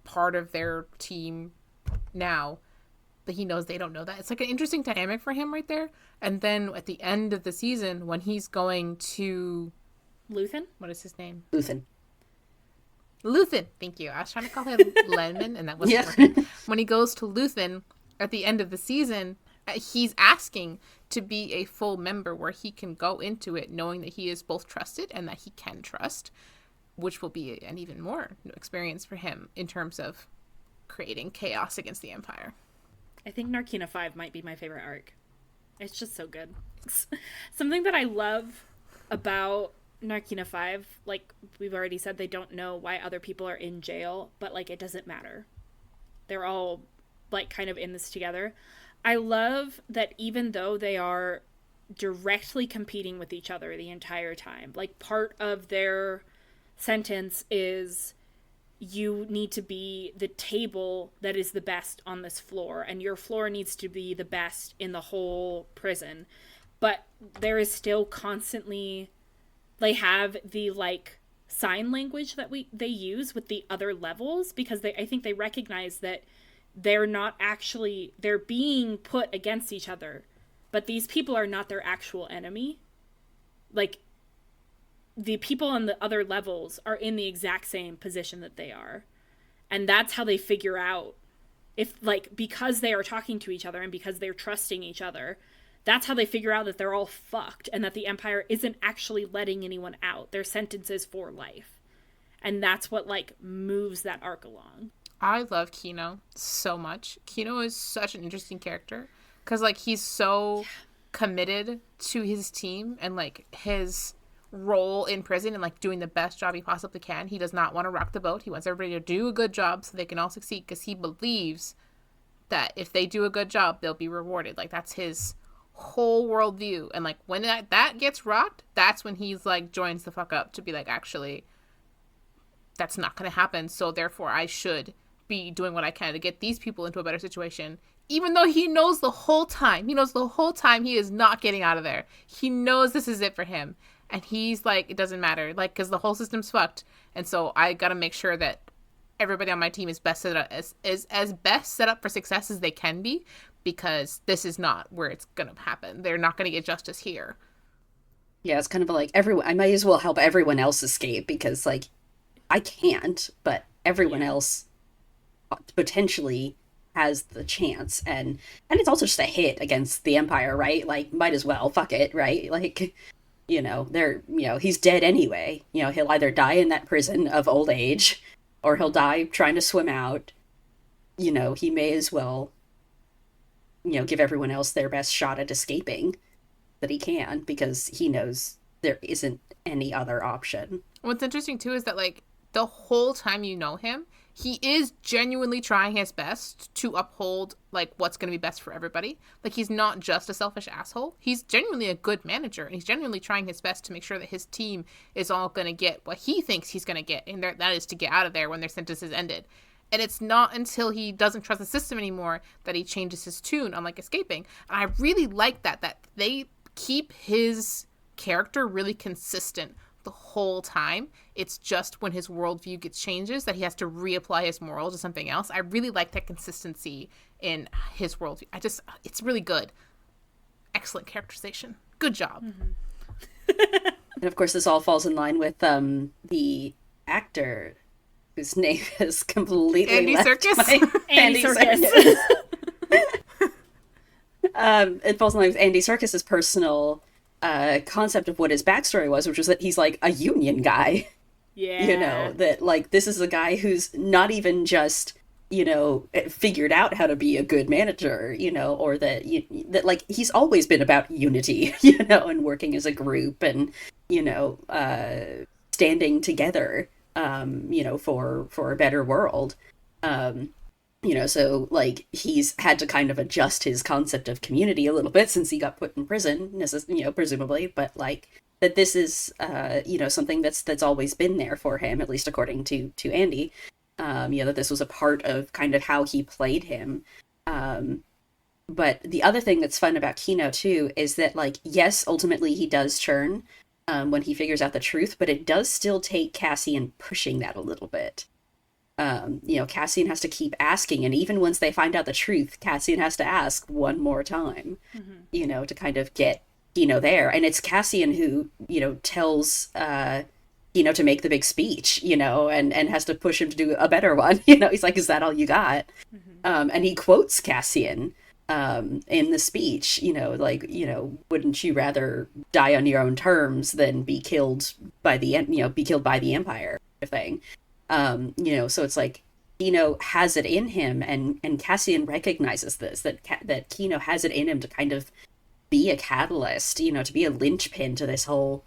part of their team now, but he knows they don't know that. It's like an interesting dynamic for him right there. And then at the end of the season, when he's going to Luthen? what is his name? Luthen. Thank you. I was trying to call him Lenman, and that wasn't working. When he goes to Luthen at the end of the season, he's asking to be a full member where he can go into it knowing that he is both trusted and that he can trust, which will be an even more new experience for him in terms of creating chaos against the Empire. I think Narkina 5 might be my favorite arc. It's just so good. Something that I love about Narkina 5, like we've already said, they don't know why other people are in jail, but like it doesn't matter. They're all like kind of in this together. I love that even though they are directly competing with each other the entire time, like part of their sentence is you need to be the table that is the best on this floor, and your floor needs to be the best in the whole prison. But there is still constantly, they have the like sign language that they use with the other levels, because I think they recognize that they're not actually, they're being put against each other, but these people are not their actual enemy. Like, the people on the other levels are in the exact same position that they are. And that's how they figure out if, like, because they are talking to each other and because they're trusting each other, that's how they figure out that they're all fucked and that the Empire isn't actually letting anyone out. Their sentence is for life. And that's what, like, moves that arc along. I love Kino so much. Kino is such an interesting character because, like, he's so committed to his team and, like, his role in prison and, like, doing the best job he possibly can. He does not want to rock the boat. He wants everybody to do a good job so they can all succeed, because he believes that if they do a good job, they'll be rewarded. Like, that's his whole worldview. And, like, when that gets rocked, that's when he's, like, joins the fuck up to be like, actually, that's not going to happen, so therefore I should be doing what I can to get these people into a better situation, even though he knows the whole time he is not getting out of there. He knows this is it for him, and he's like, it doesn't matter, like, because the whole system's fucked, and so I gotta make sure that everybody on my team is best set up as best set up for success as they can be, because this is not where it's gonna happen. They're not gonna get justice here. Yeah, it's kind of like I might as well help everyone else escape, because, like, I can't, but everyone else potentially has the chance, and it's also just a hit against the Empire, right? Like, might as well, fuck it, right? Like, he's dead anyway. He'll either die in that prison of old age, or he'll die trying to swim out. He may as well, give everyone else their best shot at escaping that he can, because he knows there isn't any other option. What's interesting too is that, like, the whole time you know him, he is genuinely trying his best to uphold, like, what's going to be best for everybody. Like, he's not just a selfish asshole. He's genuinely a good manager, and he's genuinely trying his best to make sure that his team is all going to get what he thinks he's going to get, and that is to get out of there when their sentence is ended. And it's not until he doesn't trust the system anymore that he changes his tune on, like, escaping. And I really like that they keep his character really consistent the whole time. It's just when his worldview gets changes that he has to reapply his morals to something else. I really like that consistency in his worldview. It's really good. Excellent characterization. Good job. Mm-hmm. And of course, this all falls in line with the actor whose name is completely Andy Serkis. Andy Serkis. It falls in line with Andy Serkis's personal concept of what his backstory was, which was that he's like a union guy. Yeah. That, like, this is a guy who's not even just, figured out how to be a good manager, or that like, he's always been about unity, and working as a group and, standing together, for a better world. So, like, he's had to kind of adjust his concept of community a little bit since he got put in prison, presumably, but, like, that this is, something that's always been there for him, at least according to Andy, that this was a part of kind of how he played him. But the other thing that's fun about Kino too is that, like, yes, ultimately he does turn when he figures out the truth, but it does still take Cassian pushing that a little bit. Cassian has to keep asking, and even once they find out the truth, Cassian has to ask one more time, to kind of get Kino there. And it's Cassian who, tells to make the big speech, and has to push him to do a better one. He's like, is that all you got? And he quotes Cassian in the speech, wouldn't you rather die on your own terms than be killed by the Empire thing. So it's like Kino has it in him, and Cassian recognizes this, that Kino has it in him to kind of be a catalyst, to be a linchpin to this whole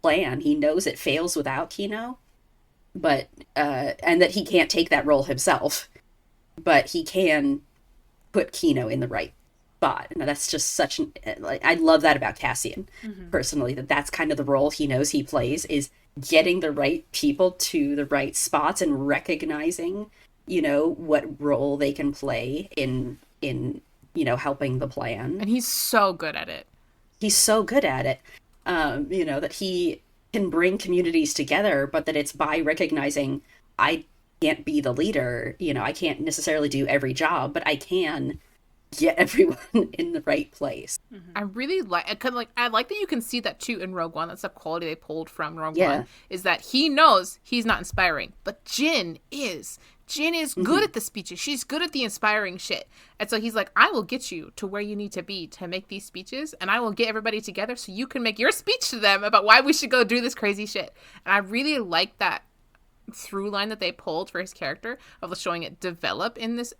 plan. He knows it fails without Kino, but and that he can't take that role himself, but he can put Kino in the right spot. And that's just such an, like, I love that about Cassian, personally, that's kind of the role he knows he plays, is getting the right people to the right spots and recognizing, what role they can play in helping the plan. And he's so good at it. He's so good at it. That he can bring communities together, but that it's by recognizing, I can't be the leader, I can't necessarily do every job, but I can get everyone in the right place. I really I like that you can see that too in Rogue One. That's a quality they pulled from Rogue One, is that he knows he's not inspiring, but Jyn is. Jyn is good at the speeches. She's good at the inspiring shit. And so he's like, I will get you to where you need to be to make these speeches, and I will get everybody together so you can make your speech to them about why we should go do this crazy shit. And I really like that through line that they pulled for his character, of showing it develop in this.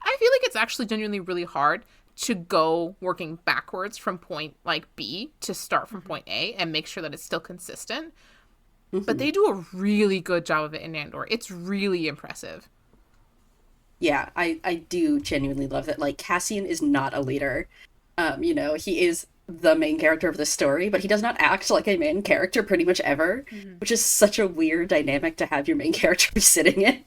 I feel like it's actually genuinely really hard to go working backwards from point B to start from point A and make sure that it's still consistent. But they do a really good job of it in Andor. It's really impressive. Yeah, I do genuinely love that. Like, Cassian is not a leader. He is the main character of the story, but he does not act like a main character pretty much ever, which is such a weird dynamic to have your main character be sitting in.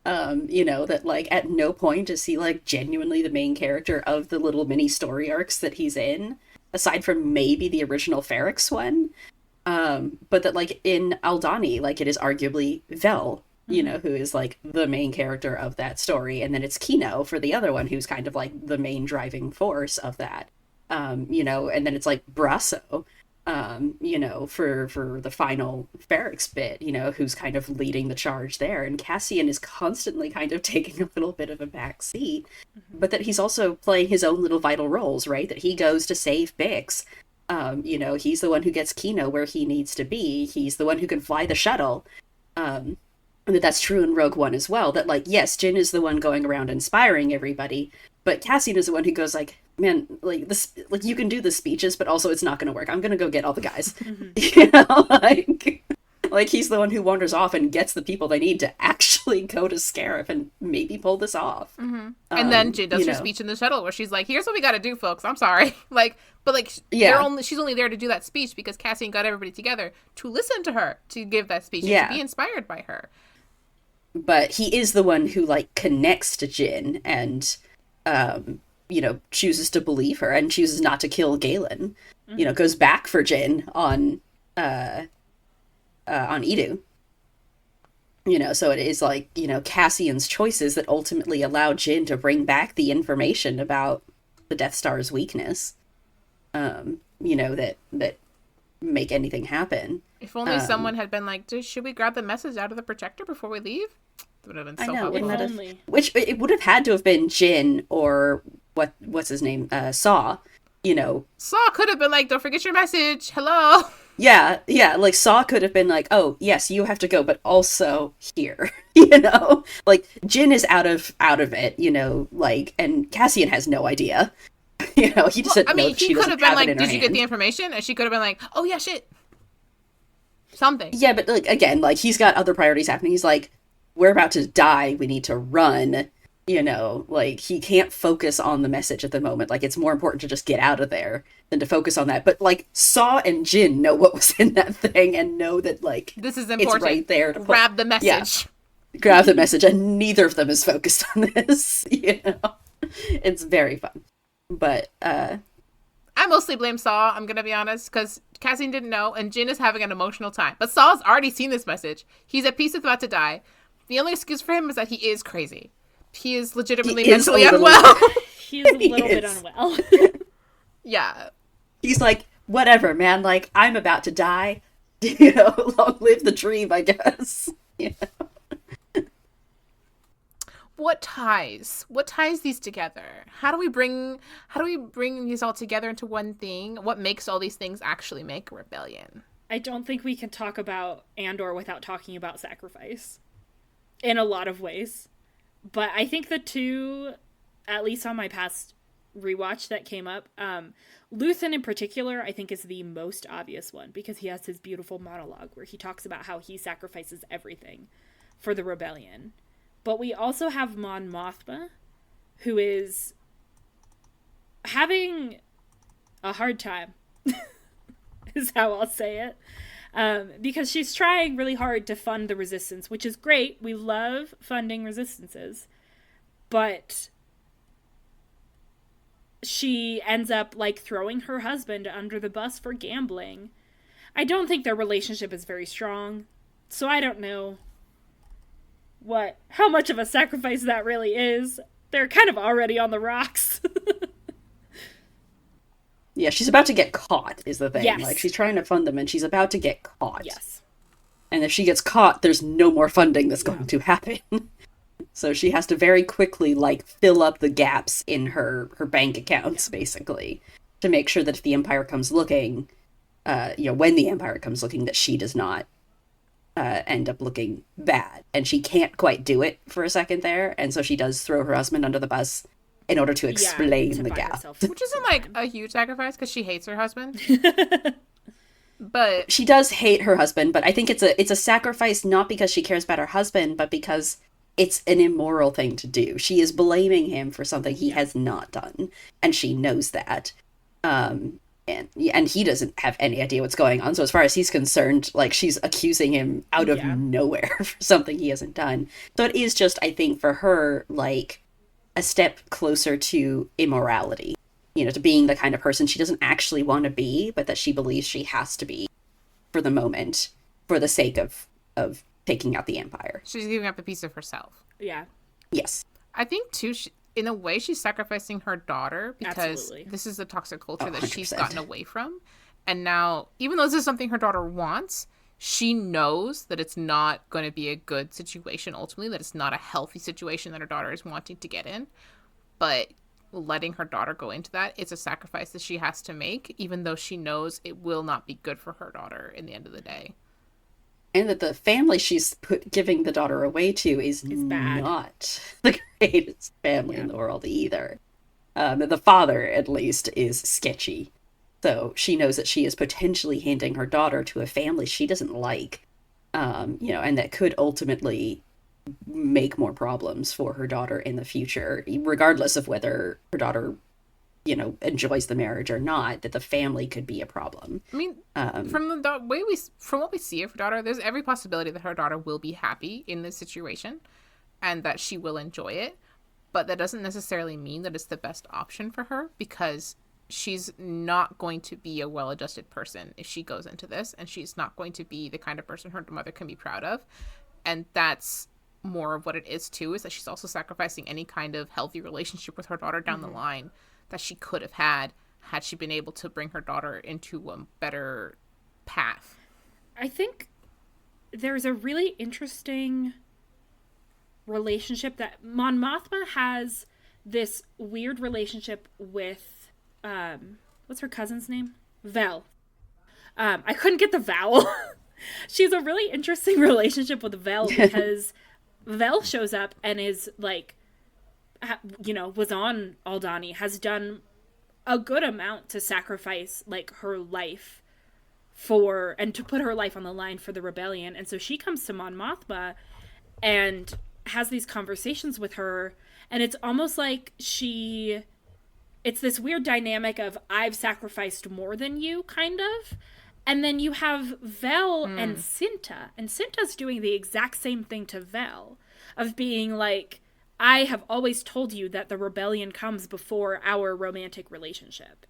That, like, at no point is he, like, genuinely the main character of the little mini story arcs that he's in, aside from maybe the original Ferrix one. But that, like, in Aldhani, like, it is arguably Vel, who is, like, the main character of that story, and then it's Kino for the other one, who's kind of, like, the main driving force of that. And then it's, like, Brasso, for the final Ferrix bit, who's kind of leading the charge there. And Cassian is constantly kind of taking a little bit of a back seat, but that he's also playing his own little vital roles, right? That he goes to save Bix. He's the one who gets Kino where he needs to be. He's the one who can fly the shuttle. And that's true in Rogue One as well. That, like, yes, Jyn is the one going around inspiring everybody, but Cassian is the one who goes, like, man, like, this, like, you can do the speeches, but also it's not going to work. I'm going to go get all the guys. Like, he's the one who wanders off and gets the people they need to actually go to Scarif and maybe pull this off. And then Jyn does her speech in the shuttle where she's like, here's what we got to do, folks. I'm sorry. She's only there to do that speech because Cassian got everybody together to listen to her, to give that speech, and to be inspired by her. But he is the one who, like, connects to Jyn and, chooses to believe her and chooses not to kill Galen. Goes back for Jyn on Edu. So it is, like, Cassian's choices that ultimately allow Jyn to bring back the information about the Death Star's weakness. That make anything happen. If only someone had been like, should we grab the message out of the projector before we leave? It would have been so helpful. Which it would have had to have been Jyn or what's his name? Saw. Saw could have been like, don't forget your message. Hello. Yeah, like, Saw could have been like, oh, yes, you have to go, but also here, Like, Jyn is out of it, like, and Cassian has no idea. He just said, no, she could have been like, did you hand. get the information? And she could have been like, oh, yeah, shit. Something. Yeah, but, like, again, like, he's got other priorities happening. He's like, we're about to die, we need to run, like, he can't focus on the message at the moment. Like, it's more important to just get out of there than to focus on that. But, like, Saw and Jyn know what was in that thing and know that, like, this is important. It's right there to grab the message. Yeah, grab the message, and neither of them is focused on this, It's very fun. But I mostly blame Saw, I'm gonna be honest, because Cassian didn't know, and Jin is having an emotional time. But Saw's already seen this message. He's at peace with about to die. The only excuse for him is that he is crazy. He is legitimately mentally unwell. He's a little bit unwell. Yeah. He's like, whatever, man. Like, I'm about to die. You know, long live the dream, I guess. You know? What ties these together? How do we bring these all together into one thing? What makes all these things actually make a rebellion? I don't think we can talk about Andor without talking about sacrifice in a lot of ways. But I think the two, at least on my past rewatch that came up, Luthen in particular, I think is the most obvious one because he has his beautiful monologue where he talks about how he sacrifices everything for the rebellion. But we also have Mon Mothma, who is having a hard time, is how I'll say it. Because she's trying really hard to fund the resistance, which is great. We love funding resistances. But she ends up, like, throwing her husband under the bus for gambling. I don't think their relationship is very strong. So I don't know how much of a sacrifice that really is. They're kind of already on the rocks. Yeah, she's about to get caught, is the thing. Yes. Like, she's trying to fund them, and she's about to get caught. Yes. And if she gets caught, there's no more funding that's going to happen. So she has to very quickly, like, fill up the gaps in her bank accounts, basically, to make sure that if the Empire comes looking, when the Empire comes looking, that she does not end up looking bad. And she can't quite do it for a second there, and so she does throw her husband under the bus in order to explain the gap. Which isn't, like, a huge sacrifice, because she hates her husband. But she does hate her husband, but I think it's a sacrifice not because she cares about her husband, but because it's an immoral thing to do. She is blaming him for something he has not done, and she knows that. And he doesn't have any idea what's going on. So as far as he's concerned, like, she's accusing him out of nowhere for something he hasn't done. So it is just, I think, for her, like, a step closer to immorality. You know, to being the kind of person she doesn't actually want to be, but that she believes she has to be for the moment, for the sake of taking out the Empire. She's giving up a piece of herself. Yeah. Yes. I think, too, in a way, she's sacrificing her daughter because Absolutely. this is the toxic culture that 100%. she's gotten away from. And now, even though this is something her daughter wants, she knows that it's not going to be a good situation ultimately, that it's not a healthy situation that her daughter is wanting to get in. But letting her daughter go into that, it's a sacrifice that she has to make, even though she knows it will not be good for her daughter in the end of the day. And that the family she's giving the daughter away to is bad. not the greatest family in the world either. The father, at least, is sketchy. So she knows that she is potentially handing her daughter to a family she doesn't like, and that could ultimately make more problems for her daughter in the future, regardless of whether her daughter, enjoys the marriage or not, that the family could be a problem. I mean, from what we see of her daughter, there's every possibility that her daughter will be happy in this situation and that she will enjoy it. But that doesn't necessarily mean that it's the best option for her, because she's not going to be a well-adjusted person if she goes into this, and she's not going to be the kind of person her mother can be proud of. And that's more of what it is too, is that she's also sacrificing any kind of healthy relationship with her daughter down the line that she could have had she been able to bring her daughter into a better path. I think there's a really interesting relationship that Mon Mothma has, this weird relationship with what's her cousin's name? Vel. I couldn't get the vowel. She's a really interesting relationship with Vel because Vel shows up and is like, was on Aldani, has done a good amount to sacrifice, like, her life and to put her life on the line for the rebellion. And so she comes to Mon Mothma and has these conversations with her, and it's almost like it's this weird dynamic of, I've sacrificed more than you, kind of. And then you have Vel and Cinta, and Cinta's doing the exact same thing to Vel, of being like, I have always told you that the rebellion comes before our romantic relationship.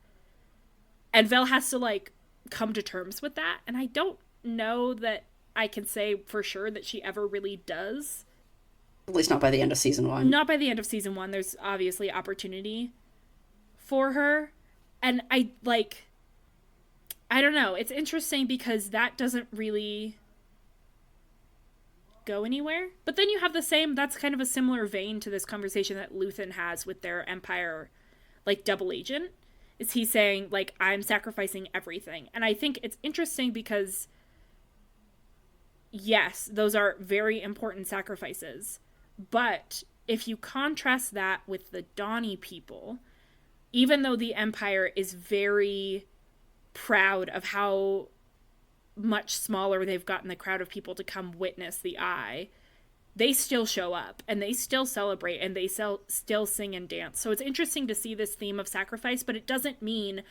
And Vel has to, like, come to terms with that. And I don't know that I can say for sure that she ever really does. At least not by the end of season 1. Not by the end of season 1. There's obviously opportunity for her. And I don't know. It's interesting because that doesn't really go anywhere. But then you have that's kind of a similar vein to this conversation that Luthen has with their Empire, like, double agent. Is he saying, like, I'm sacrificing everything. And I think it's interesting because, yes, those are very important sacrifices. But if you contrast that with the Donnie people, even though the Empire is very proud of how much smaller they've gotten the crowd of people to come witness the Eye, they still show up and they still celebrate and they still sing and dance. So it's interesting to see this theme of sacrifice, but it doesn't mean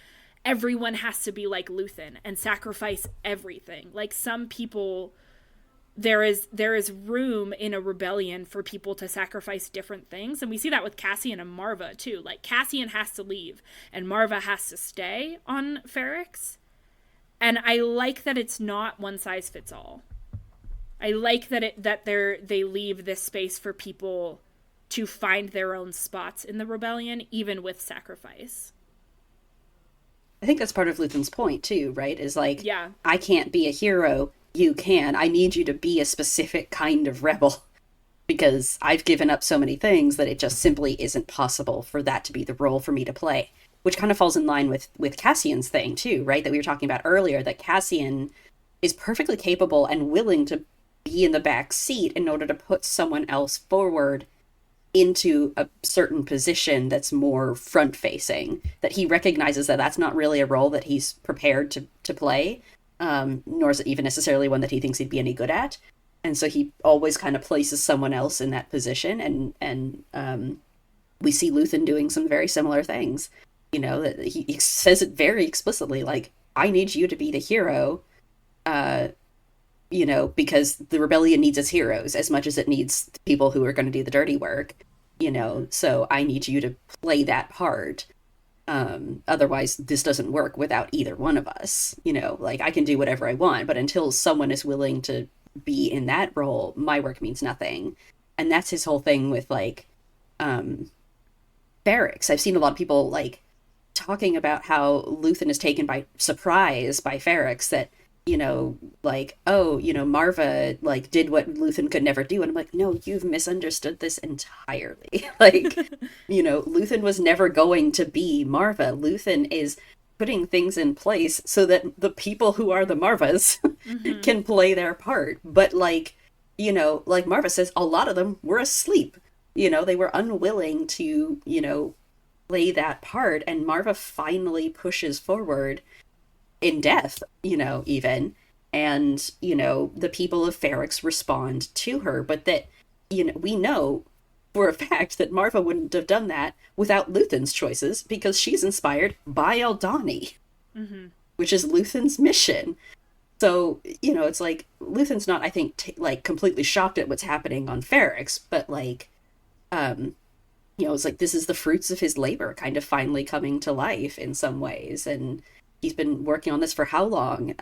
everyone has to be like Luthen and sacrifice everything. Like, some people, there is room in a rebellion for people to sacrifice different things. And we see that with Cassian and Marva too. Like, Cassian has to leave and Marva has to stay on Ferrix. And I like that it's not one size fits all. I like that they leave this space for people to find their own spots in the rebellion, even with sacrifice. I think that's part of Luthen's point too, right? Is like, yeah, I can't be a hero, you can. I need you to be a specific kind of rebel because I've given up so many things that it just simply isn't possible for that to be the role for me to play. Which kind of falls in line with Cassian's thing too, right? That we were talking about earlier, that Cassian is perfectly capable and willing to be in the back seat in order to put someone else forward into a certain position that's more front facing, that he recognizes that that's not really a role that he's prepared to play, nor is it even necessarily one that he thinks he'd be any good at. And so he always kind of places someone else in that position. And we see Luthen doing some very similar things. You know, that he says it very explicitly, like, I need you to be the hero, you know, because the rebellion needs its heroes as much as it needs people who are going to do the dirty work, you know, so I need you to play that part. Otherwise, this doesn't work without either one of us, you know, like, I can do whatever I want, but until someone is willing to be in that role, my work means nothing. And that's his whole thing with, like, Ferrix. I've seen a lot of people, like, talking about how Luthen is taken by surprise by Ferrix, that, you know, like, oh, you know, Marva, like, did what Luthen could never do. And I'm like, no, you've misunderstood this entirely. Like, you know, Luthen was never going to be Marva. Luthen is putting things in place so that the people who are the Marvas can play their part. But, like, you know, like Marva says, a lot of them were asleep. You know, they were unwilling to, you know, play that part, and Marva finally pushes forward in death, you know, even, and, you know, the people of Ferrix respond to her, but that, you know, we know for a fact that Marva wouldn't have done that without Luthen's choices, because she's inspired by Aldhani, which is Luthen's mission. So, you know, it's like, Luthen's not, I think, like, completely shocked at what's happening on Ferrix, but, like, you know, it's like, this is the fruits of his labor kind of finally coming to life in some ways. And he's been working on this for how long?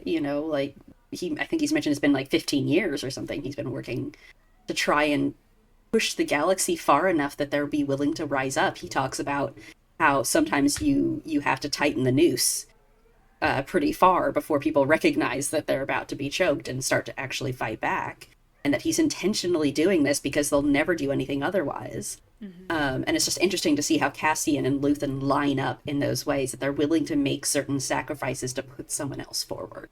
You know, like, I think he's mentioned it's been like 15 years or something. He's been working to try and push the galaxy far enough that they'll be willing to rise up. He talks about how sometimes you have to tighten the noose pretty far before people recognize that they're about to be choked and start to actually fight back. And that he's intentionally doing this because they'll never do anything otherwise. And it's just interesting to see how Cassian and Luthen line up in those ways, that they're willing to make certain sacrifices to put someone else forward.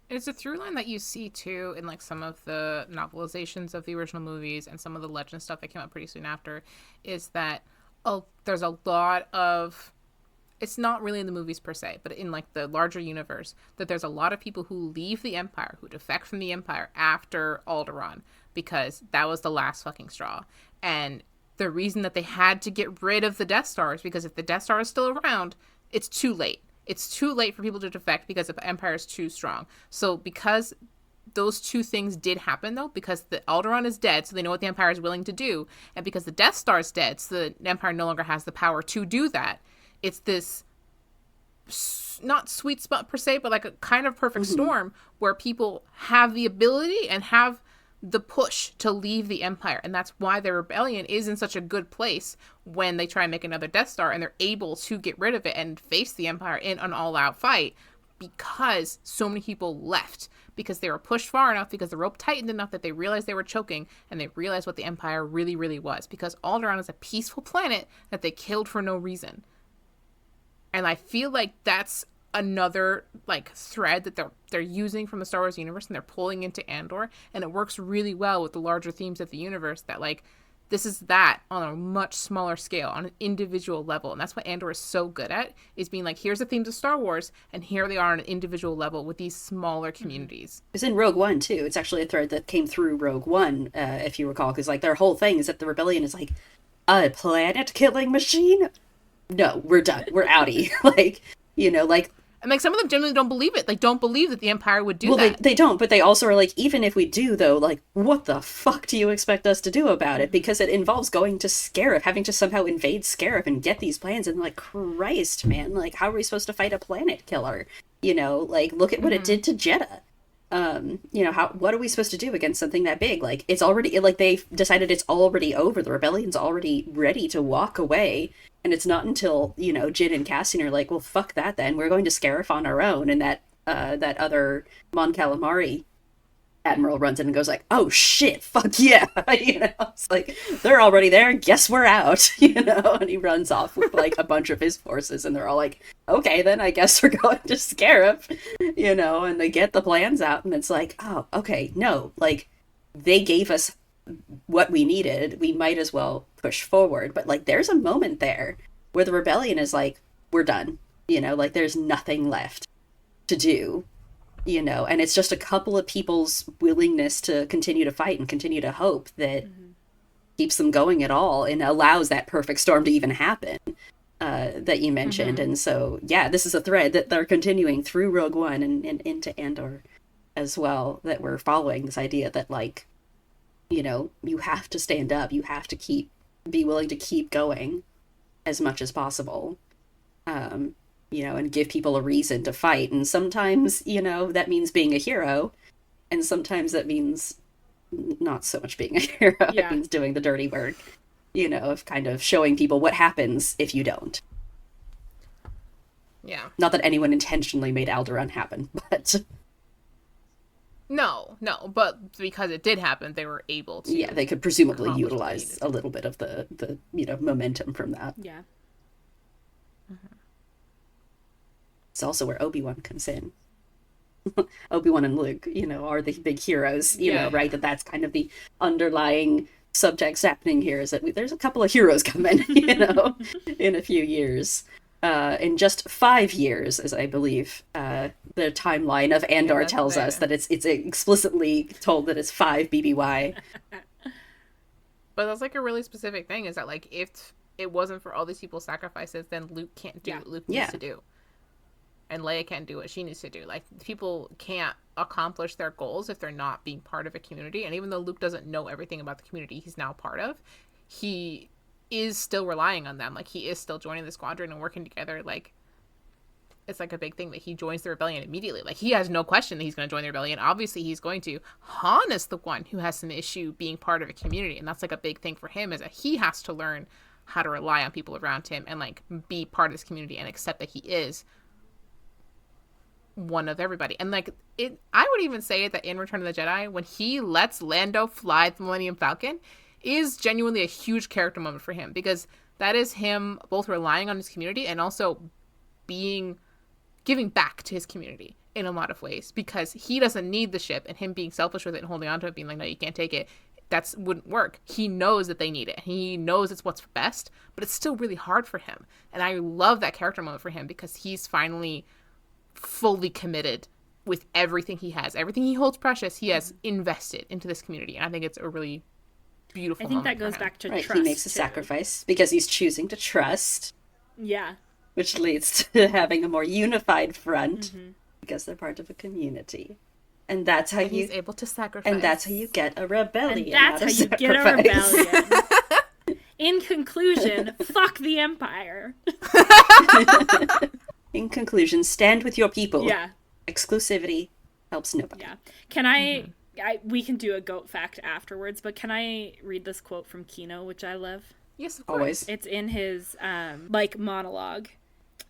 It's a through line that you see, too, in, like, some of the novelizations of the original movies and some of the Legend stuff that came out pretty soon after, is that there's a lot of... It's not really in the movies per se, but in, like, the larger universe, that there's a lot of people who leave the Empire, who defect from the Empire after Alderaan, because that was the last fucking straw. And the reason that they had to get rid of the Death Star is because if the Death Star is still around, it's too late. It's too late for people to defect because the Empire is too strong. So because those two things did happen, though, because the Alderaan is dead, so they know what the Empire is willing to do, and because the Death Star is dead, so the Empire no longer has the power to do that. It's this not sweet spot per se, but like a kind of perfect storm where people have the ability and have the push to leave the Empire. And that's why the rebellion is in such a good place when they try and make another Death Star and they're able to get rid of it and face the Empire in an all-out fight, because so many people left, because they were pushed far enough, because the rope tightened enough that they realized they were choking, and they realized what the Empire really, really was. Because Alderaan is a peaceful planet that they killed for no reason. And I feel like that's another like thread that they're using from the Star Wars universe, and they're pulling into Andor, and it works really well with the larger themes of the universe, that like this is that on a much smaller scale, on an individual level. And that's what Andor is so good at, is being like, here's the themes of Star Wars, and here they are on an individual level with these smaller communities. It's in Rogue One too. It's actually a thread that came through Rogue One, if you recall, because like their whole thing is that the rebellion is like a planet killing machine. No, we're done. We're outie. Like, you know, like. And like some of them genuinely don't believe it. Like, don't believe that the Empire would do that. Well, they don't, but they also are like, even if we do, though, like, what the fuck do you expect us to do about it? Because it involves going to Scarif, having to somehow invade Scarif and get these plans, and like, Christ, man, like, how are we supposed to fight a planet killer? You know, like, look at what it did to Jeddah. You know, what are we supposed to do against something that big? Like, it's already, like, they've decided it's already over. The rebellion's already ready to walk away. And it's not until, you know, Jin and Cassian are like, well, fuck that then. We're going to Scarif on our own. And that other Mon Calamari admiral runs in and goes like, oh shit, fuck yeah. You know, it's like, they're already there. Guess we're out, you know? And he runs off with like a bunch of his forces. And they're all like, okay, then I guess we're going to Scarif, you know? And they get the plans out. And it's like, oh, okay, no. Like, they gave us what we needed. We might as well push forward. But like there's a moment there where the rebellion is like, we're done, you know, like there's nothing left to do, you know, and it's just a couple of people's willingness to continue to fight and continue to hope that keeps them going at all and allows that perfect storm to even happen, that you mentioned. And so yeah, this is a thread that they're continuing through Rogue One and into Andor as well, that we're following this idea that like, you know, you have to stand up. You have to be willing to keep going as much as possible, you know, and give people a reason to fight. And sometimes, you know, that means being a hero. And sometimes that means not so much being a hero. Yeah. It means doing the dirty work, you know, of kind of showing people what happens if you don't. Yeah. Not that anyone intentionally made Alderaan happen, but... No, but because it did happen, they were able to. Yeah, they could presumably utilize a little bit of the you know, momentum from that. Yeah. It's also where Obi-Wan comes in. Obi-Wan and Luke, you know, are the big heroes, you know, right? That's kind of the underlying subtext happening here, is that there's a couple of heroes coming, you know, in a few years. In just 5 years, as I believe the timeline of Andor tells us, that it's explicitly told that it's 5 BBY. But that's like a really specific thing, is that like if it wasn't for all these people's sacrifices, then Luke can't do what Luke needs to do. And Leia can't do what she needs to do. Like, people can't accomplish their goals if they're not being part of a community. And even though Luke doesn't know everything about the community he's now part of, he is still relying on them. Like, he is still joining the squadron and working together. Like, it's like a big thing that he joins the rebellion immediately. Like, he has no question that he's going to join the rebellion. Obviously he's going to. Han is the one who has some issue being part of a community, and that's like a big thing for him, is that he has to learn how to rely on people around him and like be part of this community and accept that he is one of everybody. And like I would even say that in Return of the Jedi, when he lets Lando fly the Millennium Falcon, is genuinely a huge character moment for him, because that is him both relying on his community and also giving back to his community in a lot of ways, because he doesn't need the ship, and him being selfish with it and holding on to it, being like, no, you can't take it, that wouldn't work. He knows that they need it. He knows it's what's best, but it's still really hard for him. And I love that character moment for him, because he's finally fully committed with everything he has. Everything he holds precious, he has invested into this community. And I think it's a really beautiful I think moment that goes back to trust. He makes a sacrifice because he's choosing to trust. Yeah. Which leads to having a more unified front because they're part of a community. And that's how He's you able to sacrifice. and that's how you get a rebellion. And that's how you get a sacrifice. rebellion. In conclusion, fuck the Empire. In conclusion, stand with your people. Yeah. Exclusivity helps nobody. Yeah. Can we can do a goat fact afterwards, but can I read this quote from Kino, which I love? Yes, of course. Always. It's in his monologue.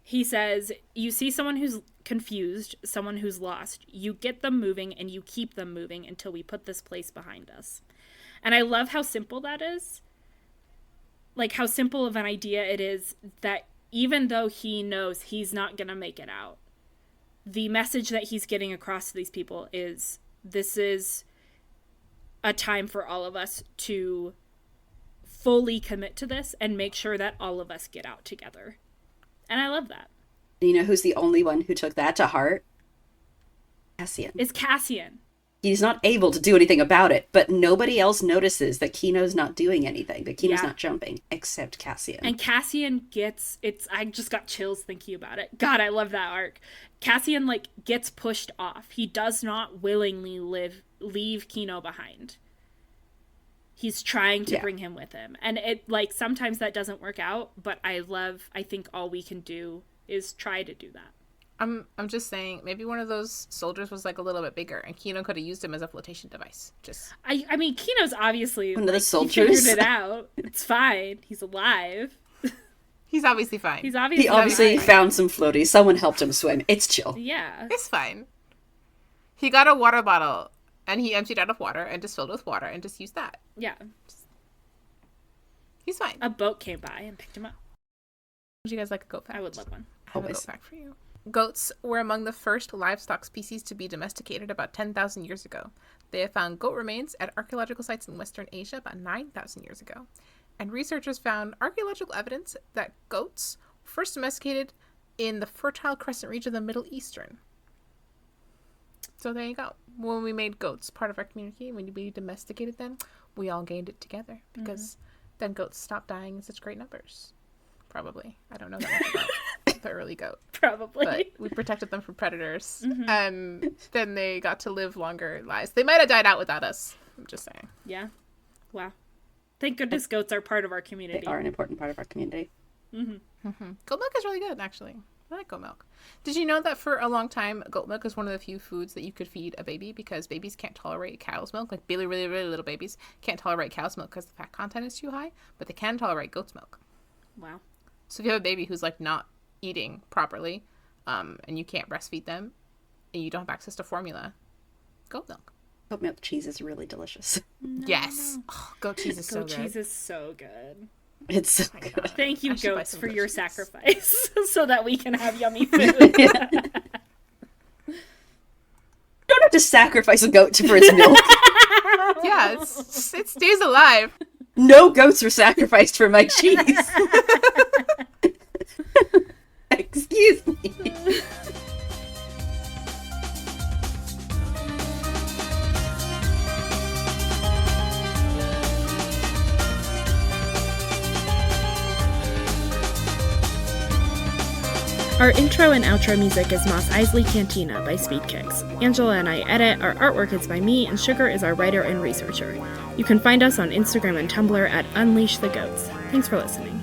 He says, "You see someone who's confused, someone who's lost. You get them moving and you keep them moving until we put this place behind us." And I love how simple that is. Like how simple of an idea it is that even though he knows he's not going to make it out, the message that he's getting across to these people is this is a time for all of us to fully commit to this and make sure that all of us get out together. And I love that. You know who's the only one who took that to heart? Cassian. It's Cassian. He's not able to do anything about it, but nobody else notices that Kino's not doing anything, that Kino's not jumping, except Cassian. And Cassian gets, I just got chills thinking about it. God, I love that arc. Cassian, like, gets pushed off. He does not willingly leave Kino behind. He's trying to bring him with him. And it, like, sometimes that doesn't work out, but I think all we can do is try to do that. I'm just saying, maybe one of those soldiers was like a little bit bigger, and Kino could have used him as a flotation device. I mean, Kino's obviously one of the soldiers. He figured it out. It's fine. He's alive. He's obviously fine. He obviously found some floaties. Someone helped him swim. It's chill. Yeah, it's fine. He got a water bottle, and he emptied out of water and just filled with water and just used that. Yeah, he's fine. A boat came by and picked him up. Would you guys like a goat fact? I would love one. I have a goat fact for you. Goats were among the first livestock species to be domesticated about 10,000 years ago. They have found goat remains at archaeological sites in Western Asia about 9,000 years ago. And researchers found archaeological evidence that goats were first domesticated in the Fertile Crescent region of the Middle Eastern. So there you go. When we made goats part of our community, when we domesticated them, we all gained it together. Because then goats stopped dying in such great numbers. Probably. I don't know that much about the early goat. Probably. But we protected them from predators. And then they got to live longer lives. They might have died out without us. I'm just saying. Yeah. Wow. Thank goodness goats are part of our community. They are an important part of our community. Goat milk is really good, actually. I like goat milk. Did you know that for a long time, goat milk is one of the few foods that you could feed a baby because babies can't tolerate cow's milk? Like really, really, really little babies can't tolerate cow's milk because the fat content is too high, but they can tolerate goat's milk. Wow. So if you have a baby who's like not eating properly, and you can't breastfeed them, and you don't have access to formula, goat milk. Goat milk cheese is really delicious. Yes. Oh, goat cheese is so good. Goat cheese is so good. It's so good. Thank you, I should buy goats, some for goat your cheese. sacrifice so that we can have yummy food. You don't have to sacrifice a goat for its milk. Yeah, it stays alive. No goats were sacrificed for my cheese. Excuse me. Our intro and outro music is Mos Eisley Cantina by Speedkicks. Angela and I edit, our artwork is by me, and Sugar is our writer and researcher. You can find us on Instagram and Tumblr at Unleash the Goats. Thanks for listening.